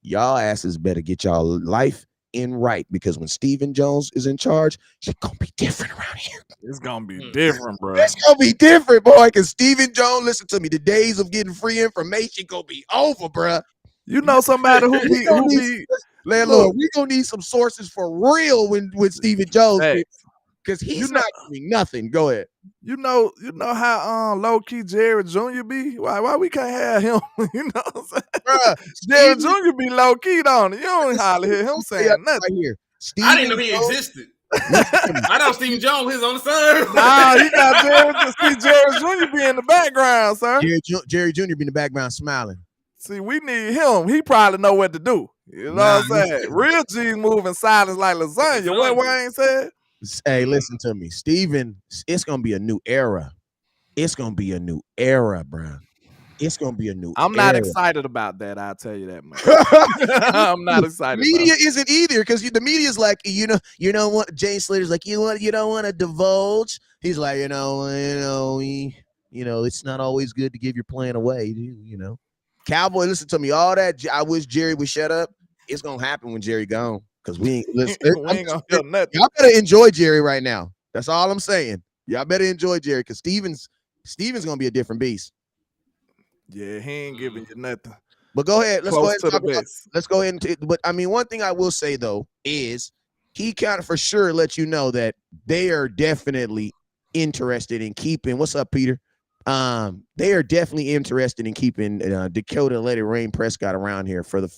Y'all asses better get y'all life in right, because when Stephen Jones is in charge, it's gonna be different around here. It's gonna be different, bro. It's gonna be different, boy. Because Stephen Jones, listen to me, the days of getting free information gonna be over, bro. You know somebody who be Landlord, we gonna need some sources for real with Stephen Jones, because he's not doing nothing. Go ahead. You know how low key Jerry Jr. be? Why we can't have him? You know what I'm saying? Bruh, Jerry Jr. be low key, don't he? You don't hardly hear him saying nothing. Right here. I didn't know he existed. I know Stephen Jones is on the side. Nah, he got Jerry Jr. be in the background, sir. Jerry Jr. be in the background smiling. See, we need him. He probably know what to do. You know what I'm saying? Real G's moving silence like lasagna. What Wayne said? Hey, listen to me, Steven. It's gonna be a new era. It's gonna be a new era, bro. It's gonna be a new I'm era. not excited about that. I'll tell you that much. I'm not excited. Media isn't either, because the media is like, you know what? Jay Slater's like, you don't want to divulge. He's like, it's not always good to give your plan away. Cowboy, listen to me. All that I wish Jerry would shut up. It's gonna happen when Jerry gone, because we ain't gonna hear nothing. Y'all better enjoy Jerry right now. That's all I'm saying. Y'all better enjoy Jerry, because Steven's gonna be a different beast. Yeah, he ain't giving you nothing. But go ahead. Let's go ahead. Let's go ahead and. But I mean, one thing I will say though is he kind of for sure let you know that they are definitely interested in keeping. What's up, Peter? They are definitely interested in keeping Dakota Let It Rain Prescott around here for the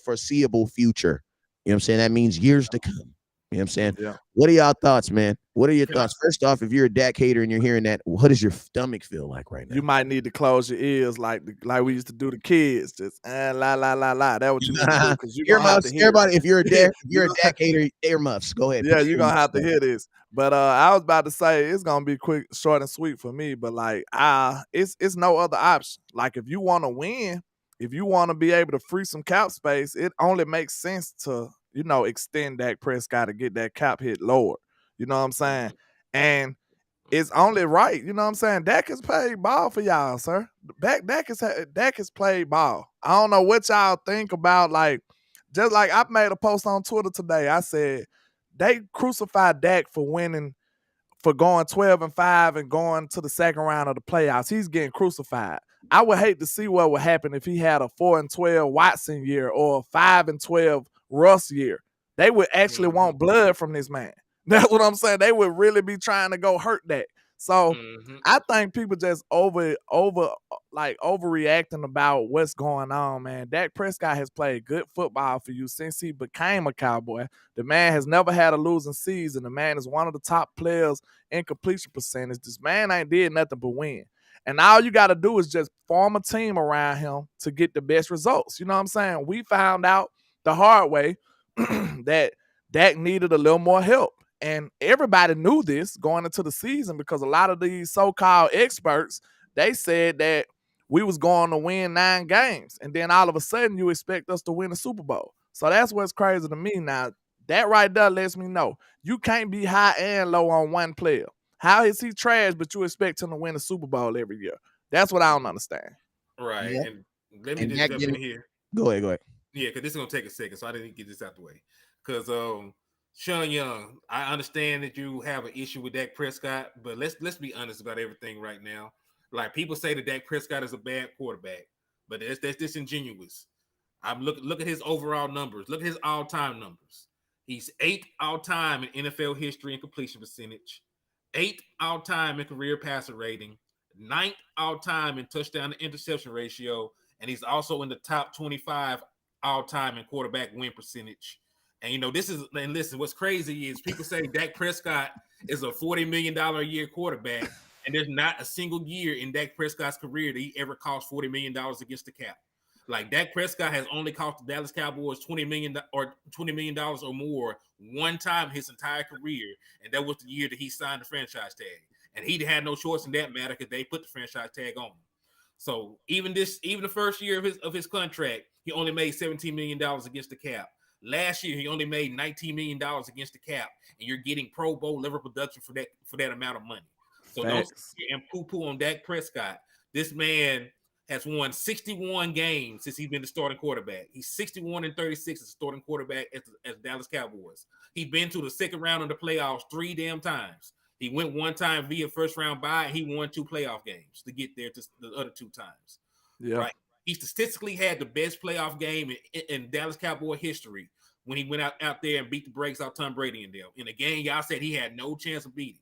foreseeable future. You know what I'm saying? That means years to come. You know what I'm saying? Yeah. What are y'all thoughts, man? What are your thoughts? First off, if you're a Dak hater and you're hearing that, what does your stomach feel like right now? You might need to close your ears like we used to do the kids. Just la la la la. That's what you need to do, because you're gonna have to hear. Everybody, if you're a Dak hater, earmuffs. Go ahead. Yeah, you're gonna have to hear this. But I was about to say it's gonna be quick, short, and sweet for me. But like, it's no other option. Like, if you want to win, if you want to be able to free some cap space, it only makes sense to extend Dak Prescott to get that cap hit lower. You know what I'm saying? And it's only right. You know what I'm saying? Dak has played ball for y'all, sir. Dak has played ball. I don't know what y'all think about, like, just like I made a post on Twitter today. I said they crucified Dak for winning, for going 12-5 and going to the second round of the playoffs. He's getting crucified. I would hate to see what would happen if he had a 4-12 Watson year or a 5-12 Russ year. They would actually want blood from this man. That's what I'm saying. They would really be trying to go hurt that. So I think people just overreacting about what's going on, man. Dak Prescott has played good football for you since he became a Cowboy. The man has never had a losing season. The man is one of the top players in completion percentage. This man ain't did nothing but win. And all you got to do is just form a team around him to get the best results. You know what I'm saying? We found out the hard way that Dak needed a little more help. And everybody knew this going into the season, because a lot of these so-called experts, they said that we was going to win 9 games. And then all of a sudden you expect us to win the Super Bowl. So that's what's crazy to me. Now, that right there lets me know you can't be high and low on one player. How is he trash, but you expect him to win the Super Bowl every year? That's what I don't understand. Right. Yeah. And let me just jump in here. Go ahead. Yeah, because this is going to take a second, so I didn't get this out the way. Because Sean Young, I understand that you have an issue with Dak Prescott, but let's be honest about everything right now. Like, people say that Dak Prescott is a bad quarterback, but that's disingenuous. Look at his overall numbers. Look at his all-time numbers. He's 8th all-time in NFL history in completion percentage, 8th all-time in career passer rating, 9th all-time in touchdown to interception ratio, and he's also in the top 25 all-time in quarterback win percentage. And listen, what's crazy is people say Dak Prescott is a $40 million a year quarterback, and there's not a single year in Dak Prescott's career that he ever cost $40 million against the cap. Like, Dak Prescott has only cost the Dallas Cowboys $20 million or more one time his entire career, and that was the year that he signed the franchise tag. And he had no choice in that matter because they put the franchise tag on him. So even the first year of his contract, he only made $17 million against the cap. Last year, he only made $19 million against the cap, and you're getting Pro Bowl level production for that amount of money. So don't poo-poo on Dak Prescott. This man has won 61 games since he's been the starting quarterback. He's 61-36 as a starting quarterback as Dallas Cowboys. He's been to the second round of the playoffs 3 damn times. He went one time via first round bye, and he won 2 playoff games to get there to the other 2 times. Yeah. Right. He statistically had the best playoff game in Dallas Cowboy history when he went out there and beat the brakes out Tom Brady and them. In a game, y'all said he had no chance of beating.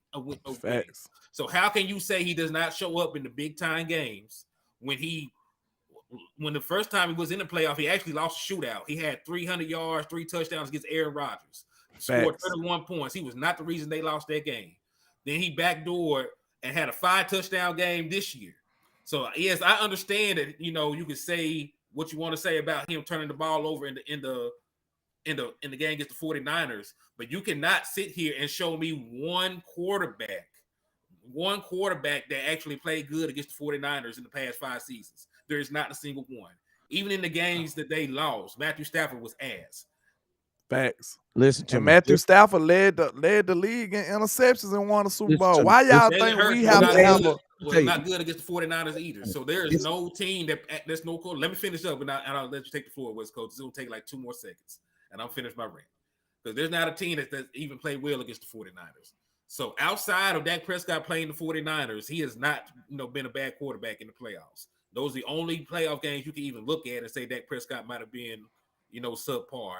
Facts. So how can you say he does not show up in the big time games when the first time he was in the playoff, he actually lost a shootout. He had 300 yards, 3 touchdowns against Aaron Rodgers. Scored 31 points. He was not the reason they lost that game. Then he backdoored and had a 5 touchdown game this year. So yes, I understand that you can say what you want to say about him turning the ball over in the game against the 49ers, but you cannot sit here and show me one quarterback that actually played good against the 49ers in the past 5 seasons. There is not a single one. Even in the games that they lost, Matthew Stafford was ass. Facts. Listen to and me. Matthew Stafford led the league in interceptions and won the Super Listen Bowl. to me. Why y'all Jalen think Hurts we was have not to have good- a was not good against the 49ers either. So there is no team that's no call. Let me finish up, and I'll let you take the floor, West Coast. It's going to take like 2 more seconds, and I'll finish my rant. Because there's not a team that even played well against the 49ers. So outside of Dak Prescott playing the 49ers, he has not been a bad quarterback in the playoffs. Those are the only playoff games you can even look at and say Dak Prescott might have been, subpar.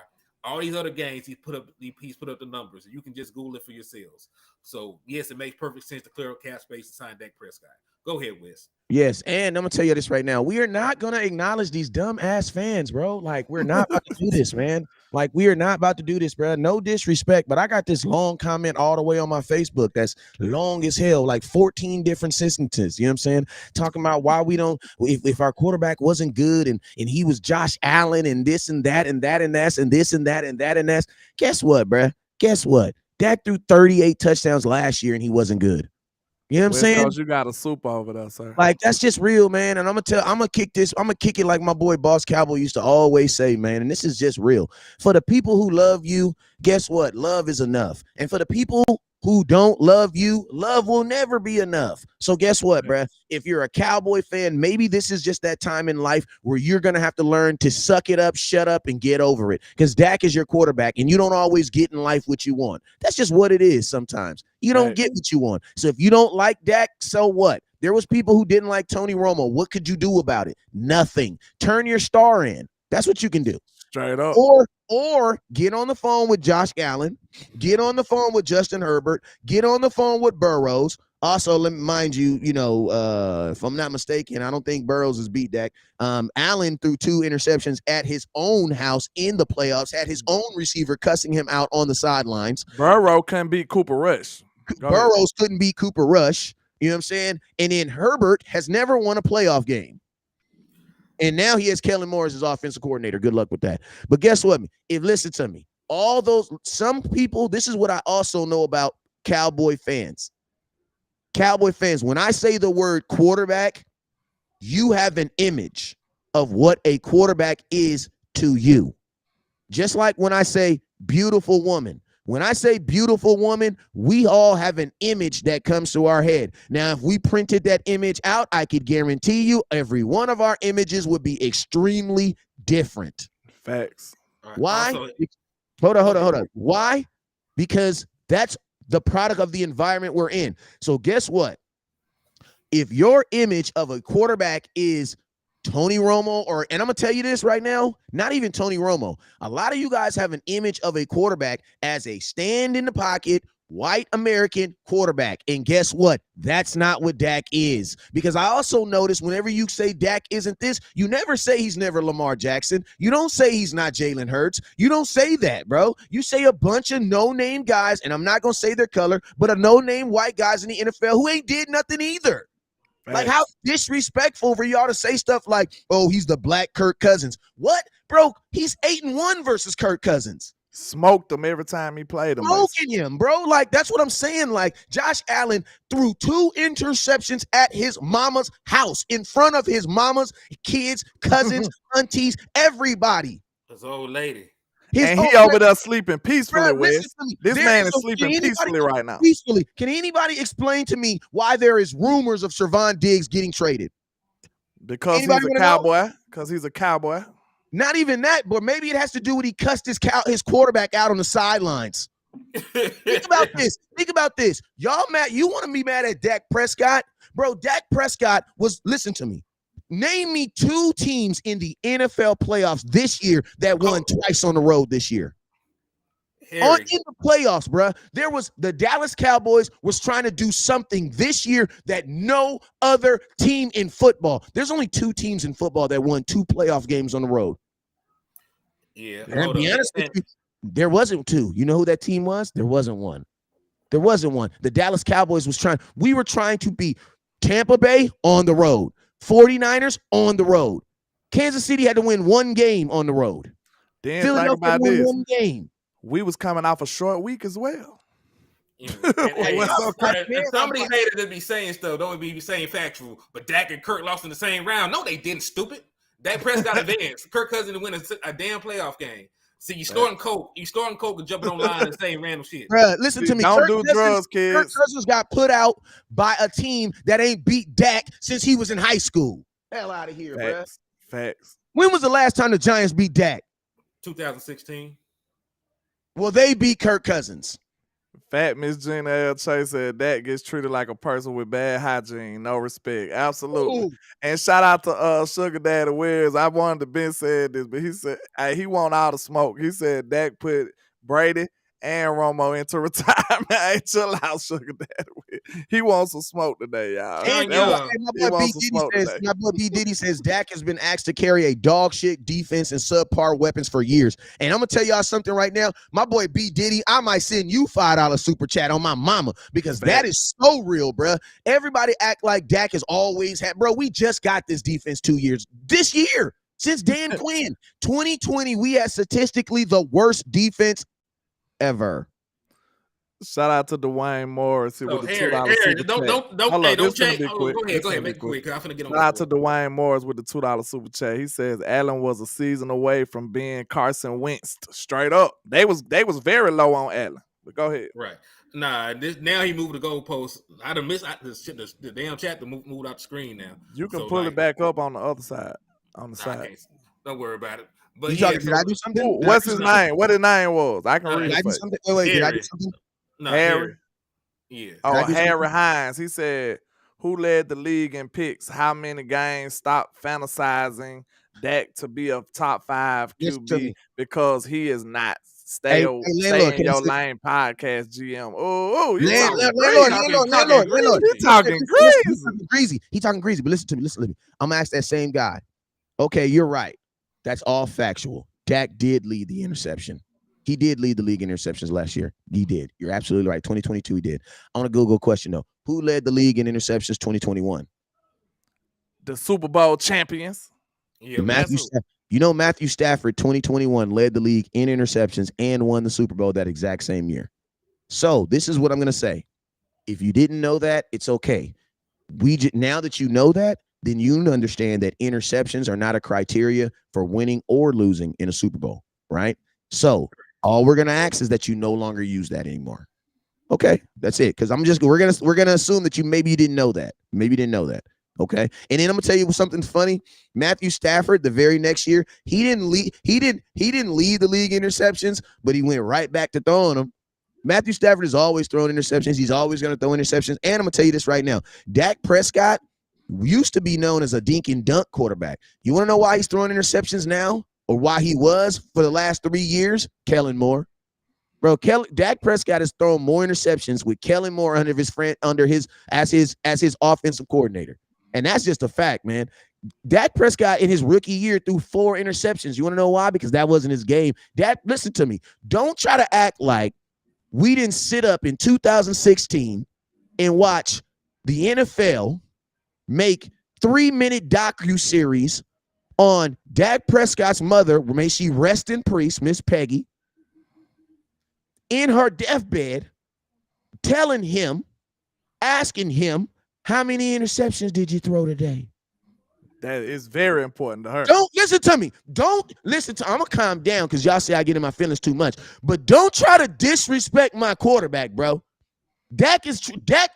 All these other games, he's put up the numbers. You can just Google it for yourselves. So yes, it makes perfect sense to clear up cap space and sign Dak Prescott. Go ahead, Wes. Yes, and I'm gonna tell you this right now. We are not gonna acknowledge these dumb ass fans, bro. Like, we're not about to do this, man. Like, we are not about to do this, bro. No disrespect, but I got this long comment all the way on my Facebook that's long as hell, like 14 different sentences. You know what I'm saying? Talking about why we don't, if our quarterback wasn't good and he was Josh Allen and this and that and that and that's and this and that and that and that's. Guess what, bro? Guess what? Dak threw 38 touchdowns last year and he wasn't good. You know what I'm saying? Because you got a super over there, sir. Like, that's just real, man. And I'm gonna kick it like my boy Boss Cowboy used to always say, man. And this is just real. For the people who love you, guess what? Love is enough. And for the people who don't love you, love will never be enough. So guess what, bruh? If you're a Cowboy fan, maybe this is just that time in life where you're going to have to learn to suck it up, shut up, and get over it. Because Dak is your quarterback, and you don't always get in life what you want. That's just what it is sometimes. You don't get what you want. So if you don't like Dak, so what? There was people who didn't like Tony Romo. What could you do about it? Nothing. Turn your star in. That's what you can do. Straight up. Or get on the phone with Josh Allen, get on the phone with Justin Herbert, get on the phone with Burrows. Also, let me mind you, if I'm not mistaken, I don't think Burrows has beat Dak. Allen threw 2 interceptions at his own house in the playoffs, had his own receiver cussing him out on the sidelines. Burrow couldn't beat Cooper Rush. Burrows couldn't beat Cooper Rush. You know what I'm saying? And then Herbert has never won a playoff game. And now he has Kellen Moore as his offensive coordinator. Good luck with that. But guess what? Listen to me. Some people, this is what I also know about Cowboy fans. Cowboy fans, when I say the word quarterback, you have an image of what a quarterback is to you. Just like when I say beautiful woman. When I say beautiful woman, we all have an image that comes to our head. Now, if we printed that image out, I could guarantee you every one of our images would be extremely different. Facts. Right. Why? Also, Hold on. Why? Because that's the product of the environment we're in. So guess what? If your image of a quarterback is Tony Romo, and I'm going to tell you this right now, not even Tony Romo. A lot of you guys have an image of a quarterback as a stand in the pocket, white American quarterback. And guess what? That's not what Dak is. Because I also notice whenever you say Dak isn't this, you never say he's never Lamar Jackson. You don't say he's not Jalen Hurts. You don't say that, bro. You say a bunch of no-name guys, and I'm not going to say their color, but a no-name white guys in the NFL who ain't did nothing either. Like, how disrespectful for y'all to say stuff like, oh, he's the black Kirk Cousins. What? Bro, he's 8-1 versus Kirk Cousins. Smoked him every time he played him. Smoking him, bro. Like, that's what I'm saying. Like, Josh Allen threw 2 interceptions at his mama's house in front of his mama's kids, cousins, aunties, everybody. This old lady. And he over there sleeping peacefully, Wes. This man is sleeping peacefully right now. Peacefully. Can anybody explain to me why there is rumors of Trevon Diggs getting traded? Because he's a cowboy. Because he's a cowboy. Not even that, but maybe it has to do with he cussed his quarterback out on the sidelines. Think about this. Y'all mad? You want to be mad at Dak Prescott? Bro, Dak Prescott listen to me. Name me 2 teams in the NFL playoffs this year that won twice on the road this year. In the playoffs, bro. There was the Dallas Cowboys was trying to do something this year that no other team in football. There's only 2 teams in football that won 2 playoff games on the road. Yeah. And to be honest with you, there wasn't 2. You know who that team was? There wasn't one. There wasn't one. The Dallas Cowboys we were trying to beat Tampa Bay on the road, 49ers on the road. Kansas City had to win one game on the road. Then Philadelphia think about won this. one game. We was coming off a short week as well. And What's up, some of these haters that be saying stuff don't be saying factual, but Dak and Kirk lost in the same round. No, they didn't, stupid. Dak Prescott advanced. Kirk Cousins win a damn playoff game. See, you snorting coke and jumping online and saying random shit. Bruh, listen to me. Don't Kirk do Cousins, drugs, kids. Kirk Cousins got put out by a team that ain't beat Dak since he was in high school. Hell out of here, bruh. Facts. When was the last time the Giants beat Dak? 2016. Well, they beat Kirk Cousins. Fat Miss Gina L. Chase said that gets treated like a person with bad hygiene, no respect. Absolutely. Ooh. And shout out to Sugar Daddy Wills. I wanted to Ben said this, but he said he want all the smoke. He said Dak put Brady and Romo into retirement. Hey, chill out, Sugar Daddy Wills. He wants some smoke today, y'all. And my boy B. Diddy says Dak has been asked to carry a dog shit defense and subpar weapons for years. And I'm gonna tell y'all something right now. My boy B. Diddy, I might send you $5 super chat on my mama because that is so real, bro. Everybody act like Dak has always had, bro. We just got this defense 2 years this year since Dan Quinn. 2020, we had statistically the worst defense ever. Shout out to Dwayne Morris with the $2 super don't change. Go ahead, make it quick. I'm finna get on. Shout out to Dwayne Morris with the $2 super chat. He says Allen was a season away from being Carson Wentz. Straight up, they was very low on Allen. But go ahead. Right. Nah, now he moved the goalpost. I done missed the damn chat to moved out the screen now. You can pull it back up on the other side. On the side. Don't worry about it. But did I do something? What's his name? What his name was? I can read it. Did I do something? Wait, did I do something? No, Harry. Yeah. Oh, Harry Hines. He said, who led the league in picks? How many games stopped fantasizing Dak to be a top 5 QB because he is not? Stay in your lane, podcast GM. Oh, LandLord. He talking greasy. He talking greasy. But listen to me. I'm gonna ask that same guy. Okay, you're right. That's all factual. Dak did lead the interception. He did lead the league in interceptions last year. He did. You're absolutely right. 2022, he did. On a Google question, though. Who led the league in interceptions 2021? The Super Bowl champions. Yeah, Matthew Stafford, 2021, led the league in interceptions and won the Super Bowl that exact same year. So this is what I'm going to say. If you didn't know that, it's okay. Now that you know that, then you understand that interceptions are not a criteria for winning or losing in a Super Bowl, right? So all we're gonna ask is that you no longer use that anymore. Okay, that's it. Because we're gonna assume that you didn't know that. Maybe you didn't know that. Okay, and then I'm gonna tell you something funny. Matthew Stafford, the very next year, he didn't lead the league in interceptions, but he went right back to throwing them. Matthew Stafford is always throwing interceptions. He's always gonna throw interceptions. And I'm gonna tell you this right now: Dak Prescott used to be known as a dink and dunk quarterback. You want to know why he's throwing interceptions now? Or why he was for the last 3 years? Kellen Moore. Bro, Dak Prescott has thrown more interceptions with Kellen Moore as his offensive coordinator. And that's just a fact, man. Dak Prescott in his rookie year threw 4 interceptions. You want to know why? Because that wasn't his game. Listen to me. Don't try to act like we didn't sit up in 2016 and watch the NFL make 3-minute docu-series on Dak Prescott's mother, may she rest in peace, Miss Peggy, in her deathbed, asking him, how many interceptions did you throw today? That is very important to her. Don't listen to me. I'm going to calm down because y'all say I get in my feelings too much. But don't try to disrespect my quarterback, bro. Dak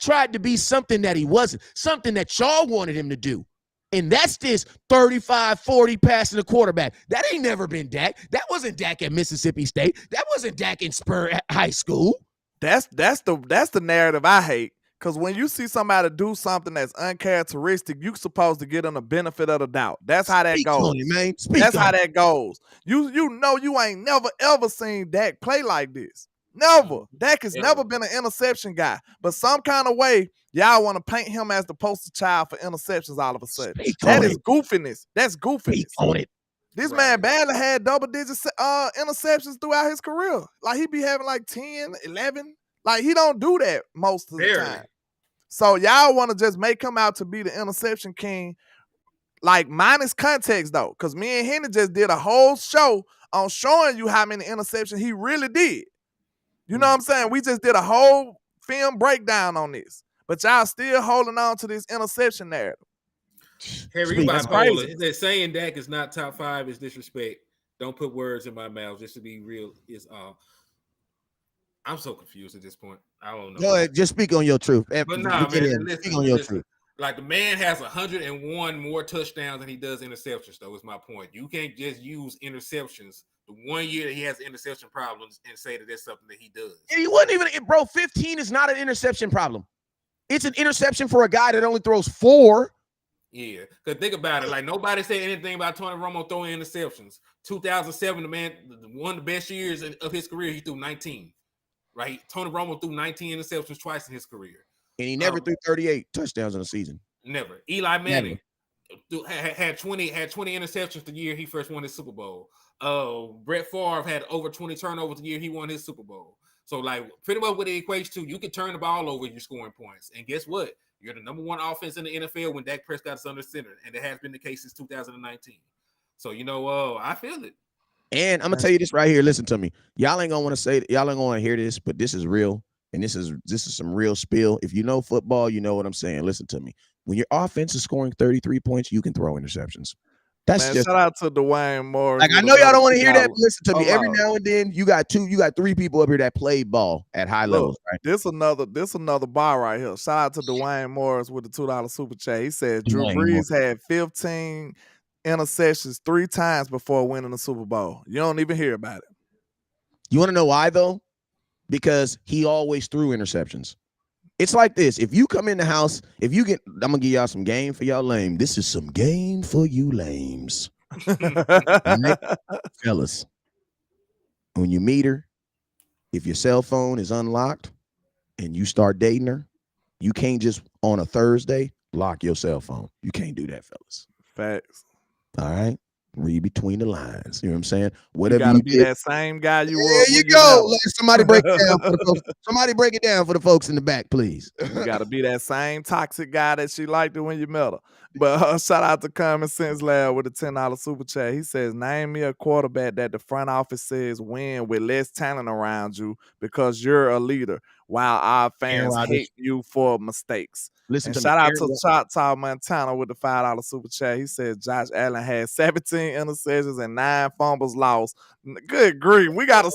tried to be something that he wasn't, something that y'all wanted him to do. And that's this 35-40 passing the quarterback. That ain't never been Dak. That wasn't Dak at Mississippi State. That wasn't Dak in Spur High School. That's the narrative I hate. Because when you see somebody do something that's uncharacteristic, you're supposed to give them the benefit of the doubt. That's how that goes. That's how that goes. You know you ain't never, ever seen Dak play like this. Never. Dak has never been an interception guy. But some kind of way, y'all want to paint him as the poster child for interceptions all of a sudden. That is goofiness. That's goofiness. On it. This man barely had double-digit interceptions throughout his career. Like, he be having like 10, 11. Like, he don't do that most of the time. So y'all want to just make him out to be the interception king like minus context though, because me and Henry just did a whole show on showing you how many interceptions he really did. You know what I'm saying? We just did a whole film breakdown on this, but y'all still holding on to this interception narrative. Harry, you That's bipolar. crazy. That saying Dak is not top 5 is disrespect. Don't put words in my mouth. Just to be real, is I'm so confused at this point. I don't know. Go ahead, just speak on your truth. But nah, man, Speak on your truth. Like the man has 101 more touchdowns than he does interceptions, though, is my point. You can't just use interceptions the 1 year that he has interception problems and say that that's something that he does. And he wasn't even, bro, 15 is not an interception problem. It's an interception for a guy that only throws 4. Yeah, because think about it. Like, nobody said anything about Tony Romo throwing interceptions. 2007, the man, one of the best years of his career, he threw 19. Right? Tony Romo threw 19 interceptions twice in his career. And he never threw 38 touchdowns in a season. Never. Eli Manning had 20 interceptions the year he first won his Super Bowl. Brett Favre had over 20 turnovers the year he won his Super Bowl. So, like, pretty much what it equates to, you can turn the ball over and you're scoring points. And guess what? You're the number 1 offense in the NFL when Dak Prescott is under center, and it has been the case since 2019. So, I feel it. And I'm gonna tell you this right here. Listen to me. Y'all ain't gonna want to say, y'all ain't gonna hear this, but this is real, and this is some real spill. If you know football, you know what I'm saying. Listen to me. When your offense is scoring 33 points, you can throw interceptions. That's just shout out to Dwayne Morris. Like, I know y'all don't want to hear that, but listen to me. Every now and then, you got 3 people up here that play ball at high levels. Right? This another bar right here. Shout out to Dwayne Morris with the $2 super chat. He said Drew Brees had 15 interceptions 3 times before winning the Super Bowl. You don't even hear about it. You want to know why, though? Because he always threw interceptions. It's like this. If you come in the house, I'm going to give y'all some game for y'all lame. This is some game for you lames. Fellas, when you meet her, if your cell phone is unlocked and you start dating her, you can't just on a Thursday lock your cell phone. You can't do that, fellas. Facts. All right? Read between the lines. You know what I'm saying? Whatever you gotta be that same guy you were. There you go. Let somebody break it down for the folks. Somebody break it down for the folks in the back, please. You gotta be that same toxic guy that she liked it when you met her. But shout out to Common Sense Lab with a $10 super chat. He says, name me a quarterback that the front office says win with less talent around you because you're a leader, while our fans hate you for mistakes. Listen to shout out to Choctaw Montana with the $5 super chat. He said Josh Allen had 17 interceptions and 9 fumbles lost. Good grief. We gotta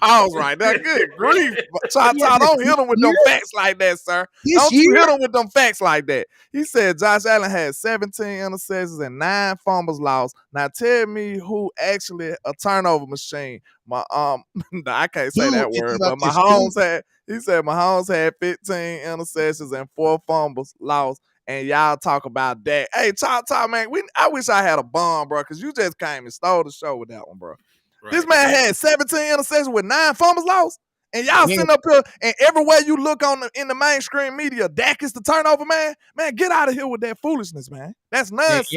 pause right there. Good grief. Choctaw, don't hit him with them facts like that, sir. Don't you hit him with them facts like that. He said Josh Allen had 17 interceptions and 9 fumbles lost. Now tell me who actually a turnover machine. I can't say that word, but Mahomes had 15 interceptions and 4 fumbles lost. And y'all talk about that. Hey, talk, man. I wish I had a bomb, bro, because you just came and stole the show with that one, bro. Right. This man had 17 interceptions with 9 fumbles lost. And y'all sitting up here, and everywhere you look in the mainstream media, Dak is the turnover man. Man, get out of here with that foolishness, man. That's nonsense.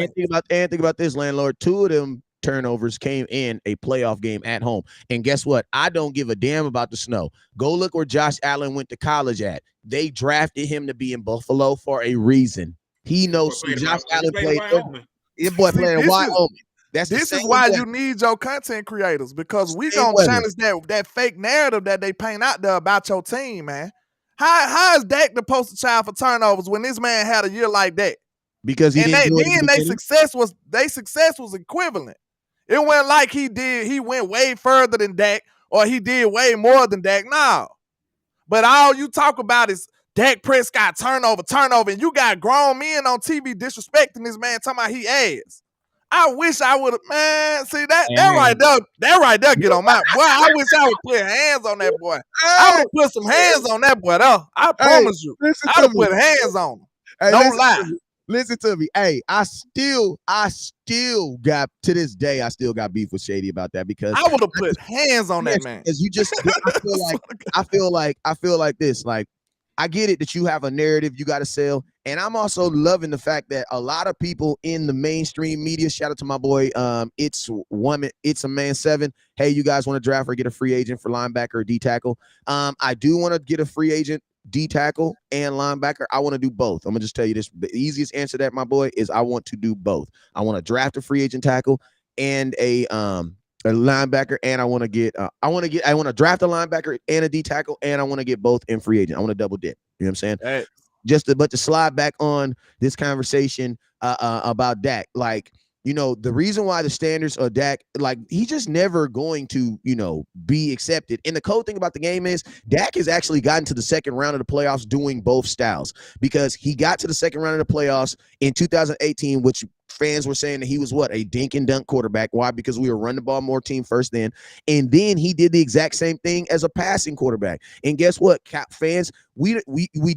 And think about this, landlord. 2 of them turnovers came in a playoff game at home. And guess what? I don't give a damn about the snow. Go look where Josh Allen went to college at. They drafted him to be in Buffalo for a reason. He knows Josh Allen played. Your boy playing in Wyoming. This is why you need your content creators, because we gonna challenge that fake narrative that they paint out there about your team, man. How is Dak the poster child for turnovers when this man had a year like that? Because their success was equivalent. It wasn't like he went way further than Dak or he did way more than Dak. No. But all you talk about is Dak Prescott turnover, and you got grown men on TV disrespecting this man, talking about he ass. I wish I would have, man. See that right there get on my boy. I wish I would put hands on that boy. I would put some hands on that boy, though. I promise you. I would put hands on him. Don't lie. Listen to me. Hey, I still got, to this day, I still got beef with Shady about that, because I would have put hands on that man. Because I feel like this. Like, I get it that you have a narrative you got to sell. And I'm also loving the fact that a lot of people in the mainstream media, shout out to my boy, It's a Man 7. Hey, you guys want to draft or get a free agent for linebacker or D tackle? I do want to get a free agent D tackle and linebacker, I want to do both. I'm gonna just tell you this: the easiest answer to that, my boy, is I want to do both. I want to draft a free agent tackle and a linebacker, and I want to draft a linebacker and a D tackle, and I want to get both in free agent. I want to double dip. You know what I'm saying? Hey. But to slide back on this conversation about Dak, like, you know, the reason why the standards of Dak, like, he's just never going to, you know, be accepted. And the cool thing about the game is Dak has actually gotten to the second round of the playoffs doing both styles, because he got to the second round of the playoffs in 2018, which fans were saying that he was a dink and dunk quarterback. Why? Because we were run the ball more team first then. And then he did the exact same thing as a passing quarterback. And guess what, fans? We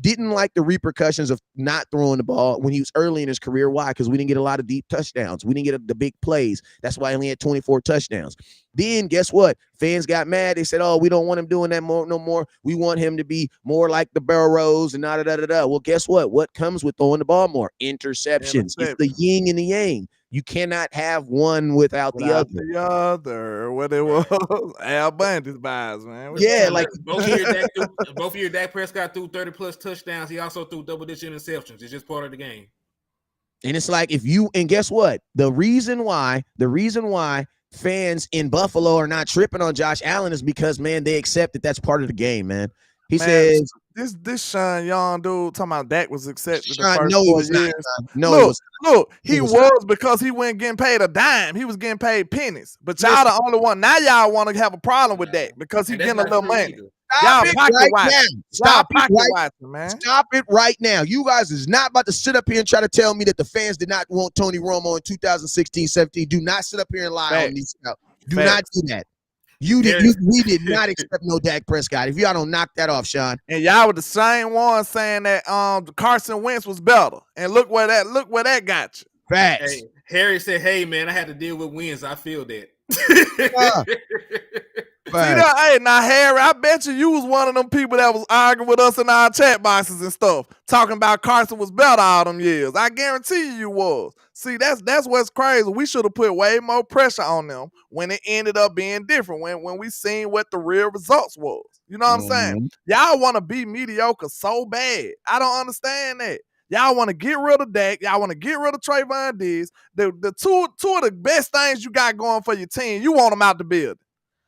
didn't like the repercussions of not throwing the ball when he was early in his career. Why? Because we didn't get a lot of deep touchdowns. We didn't get the big plays. That's why he only had 24 touchdowns. Then guess what? Fans got mad. They said, "Oh, we don't want him doing that no more. We want him to be more like the Burrows and da da da da." Well, guess what? What comes with throwing the ball more? Interceptions. It's the yin and the yang. You cannot have one without the other. The other, what it was, Al Bundy's buys, man. Yeah, like both years Dak Prescott threw 30+ touchdowns. He also threw double-digit interceptions. It's just part of the game. And it's like and guess what? The reason why fans in Buffalo are not tripping on Josh Allen is because, man, they accept that that's part of the game, man. He says this Sean Young dude talking about Dak was accepted. Sean, no, he was not. Look, he was because he wasn't getting paid a dime. He was getting paid pennies. But y'all the only one. Now y'all want to have a problem with Dak because he getting a little money. Y'all pocket watching. Stop pocket watching, man. Stop it right now. You guys is not about to sit up here and try to tell me that the fans did not want Tony Romo in 2016-17. Do not sit up here and lie on these. Do not do that. We did not accept no Dak Prescott. If y'all don't knock that off, Sean. And y'all were the same one saying that Carson Wentz was better. And look where that got you. Facts. Hey, Harry said, "Hey man, I had to deal with wins. I feel that." See that? Hey, now Harry, I bet you was one of them people that was arguing with us in our chat boxes and stuff, talking about Carson was better all them years. I guarantee you was. See, that's what's crazy. We should have put way more pressure on them when it ended up being different, when we seen what the real results was. You know what I'm saying? Y'all want to be mediocre so bad. I don't understand that. Y'all want to get rid of Dak. Y'all want to get rid of Trevon Diggs. The two of the best things you got going for your team, you want them out the building.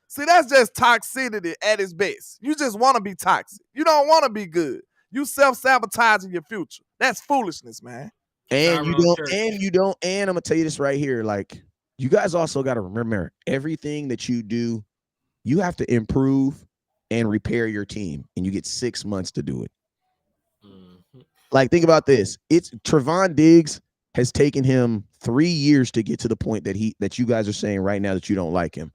See, that's just toxicity at its best. You just want to be toxic. You don't want to be good. You self-sabotaging your future. That's foolishness, man. And I'm gonna tell you this right here. Like, you guys also got to remember, everything that you do, you have to improve and repair your team. And you get 6 months to do it. Mm-hmm. Like, think about this. It's Trevon Diggs has taken him 3 years to get to the point that you guys are saying right now that you don't like him.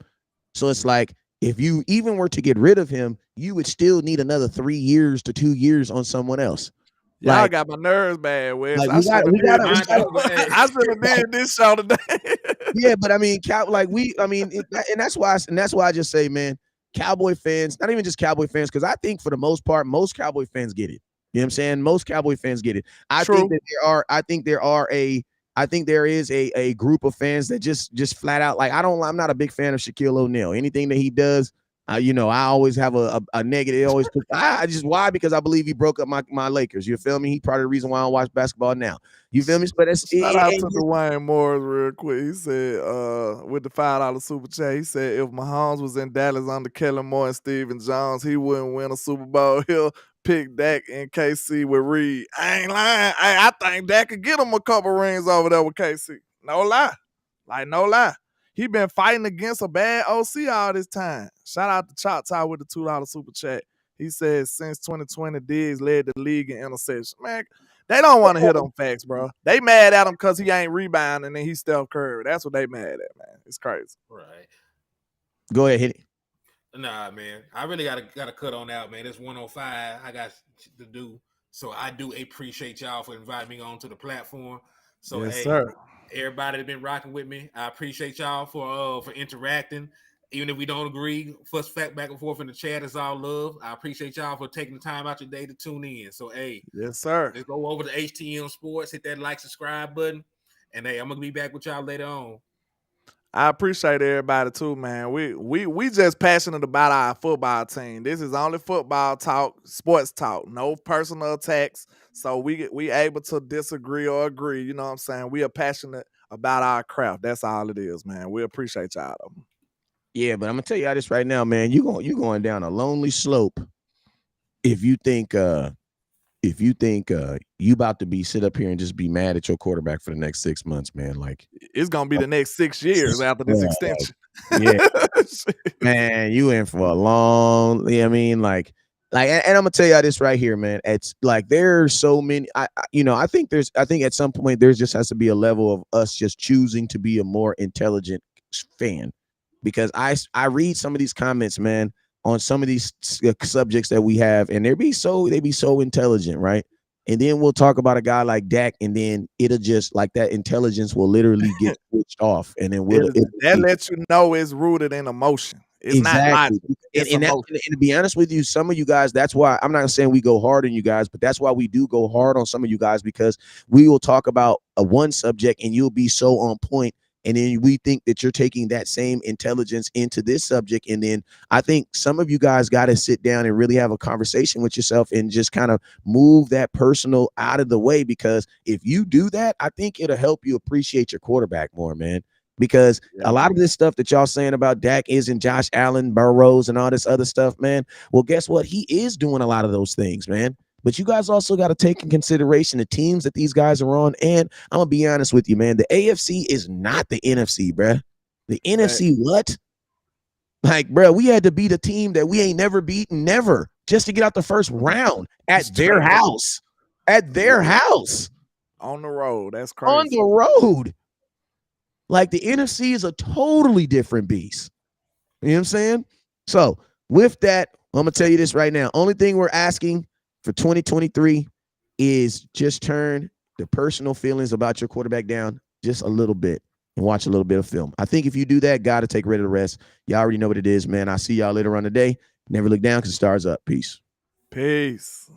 So it's like, if you even were to get rid of him, you would still need another 3 years to 2 years on someone else. Y'all got my nerves bad, Wes. Like, I should have did this show today. Yeah, but I mean, and that's why I just say, man, Cowboy fans, not even just Cowboy fans, because I think for the most part, most Cowboy fans get it. You know what I'm saying? Most Cowboy fans get it. I think there is a group of fans that just flat out, like, I'm not a big fan of Shaquille O'Neal. Anything that he does, I always have a negative. Always why? Because I believe he broke up my Lakers. You feel me? He part of the reason why I don't watch basketball now. You feel me? But that's shout out to Dwayne Morris real quick. He said, with the $5 super chat, he said if Mahomes was in Dallas under Kellen Moore and Steven Jones, he wouldn't win a Super Bowl. He'll pick Dak in KC with Reed. I ain't lying. I think Dak could get him a couple rings over there with KC. No lie. No lie. He been fighting against a bad OC all this time. Shout out to Choctaw with the $2 super chat. He says since 2020, Diggs led the league in interceptions. Man, they don't want to hear them facts, bro. They mad at him because he ain't rebounding and he's Steph Curry. That's what they mad at, man. It's crazy. Right. Go ahead, hit it. Nah, man. I really gotta cut on out, man. It's 105. I got to do. So I do appreciate y'all for inviting me onto the platform. So yes, sir. Everybody that's been rocking with me, I appreciate y'all for interacting. Even if we don't agree, fuss back and forth in the chat is all love. I appreciate y'all for taking the time out your day to tune in. So, yes, sir. Let's go over to HTM Sports, hit that like, subscribe button, and I'm gonna be back with y'all later on. I appreciate everybody too, man. We just passionate about our football team. This is only football talk, sports talk, no personal attacks. So we able to disagree or agree. You know what I'm saying? We are passionate about our craft. That's all it is, man. We appreciate y'all. Yeah, but I'm gonna tell y'all this right now, man. You going down a lonely slope if you think you about to be sit up here and just be mad at your quarterback for the next 6 months, man. Like it's gonna be the next 6 years after this extension. Yeah, man, you in for a long. I mean, like, and I'm gonna tell y'all this right here, man. It's like there's so many. I think at some point there just has to be a level of us just choosing to be a more intelligent fan, because I read some of these comments, man, on some of these subjects that we have, and they be so intelligent, right? And then we'll talk about a guy like Dak, and then it'll just like that intelligence will literally get switched off, and then that lets you know it's rooted in emotion. It's exactly. not logic. It's and to be honest with you, some of you guys, that's why I'm not saying we go hard on you guys, but that's why we do go hard on some of you guys, because we will talk about one subject and you'll be so on point. And then we think that you're taking that same intelligence into this subject. And then I think some of you guys got to sit down and really have a conversation with yourself and just kind of move that personal out of the way. Because if you do that, I think it'll help you appreciate your quarterback more, man. Because a lot of this stuff that y'all saying about Dak isn't Josh Allen, Burrows, and all this other stuff, man. Well, guess what? He is doing a lot of those things, man. But you guys also got to take in consideration the teams that these guys are on. And I'm going to be honest with you, man. The AFC is not the NFC, bruh. The NFC, what? Like, bruh, we had to beat a team that we ain't never beaten, never, just to get out the first round at their house. At their house. On the road. That's crazy. On the road. Like, the NFC is a totally different beast. You know what I'm saying? So, with that, I'm going to tell you this right now. Only thing we're asking for 2023 is just turn the personal feelings about your quarterback down just a little bit and watch a little bit of film. I think if you do that, God will take rid of the rest. Y'all already know what it is, man. I'll see y'all later on today. Never look down because the stars up. Peace. Peace.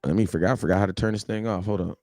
I forgot how to turn this thing off. Hold on.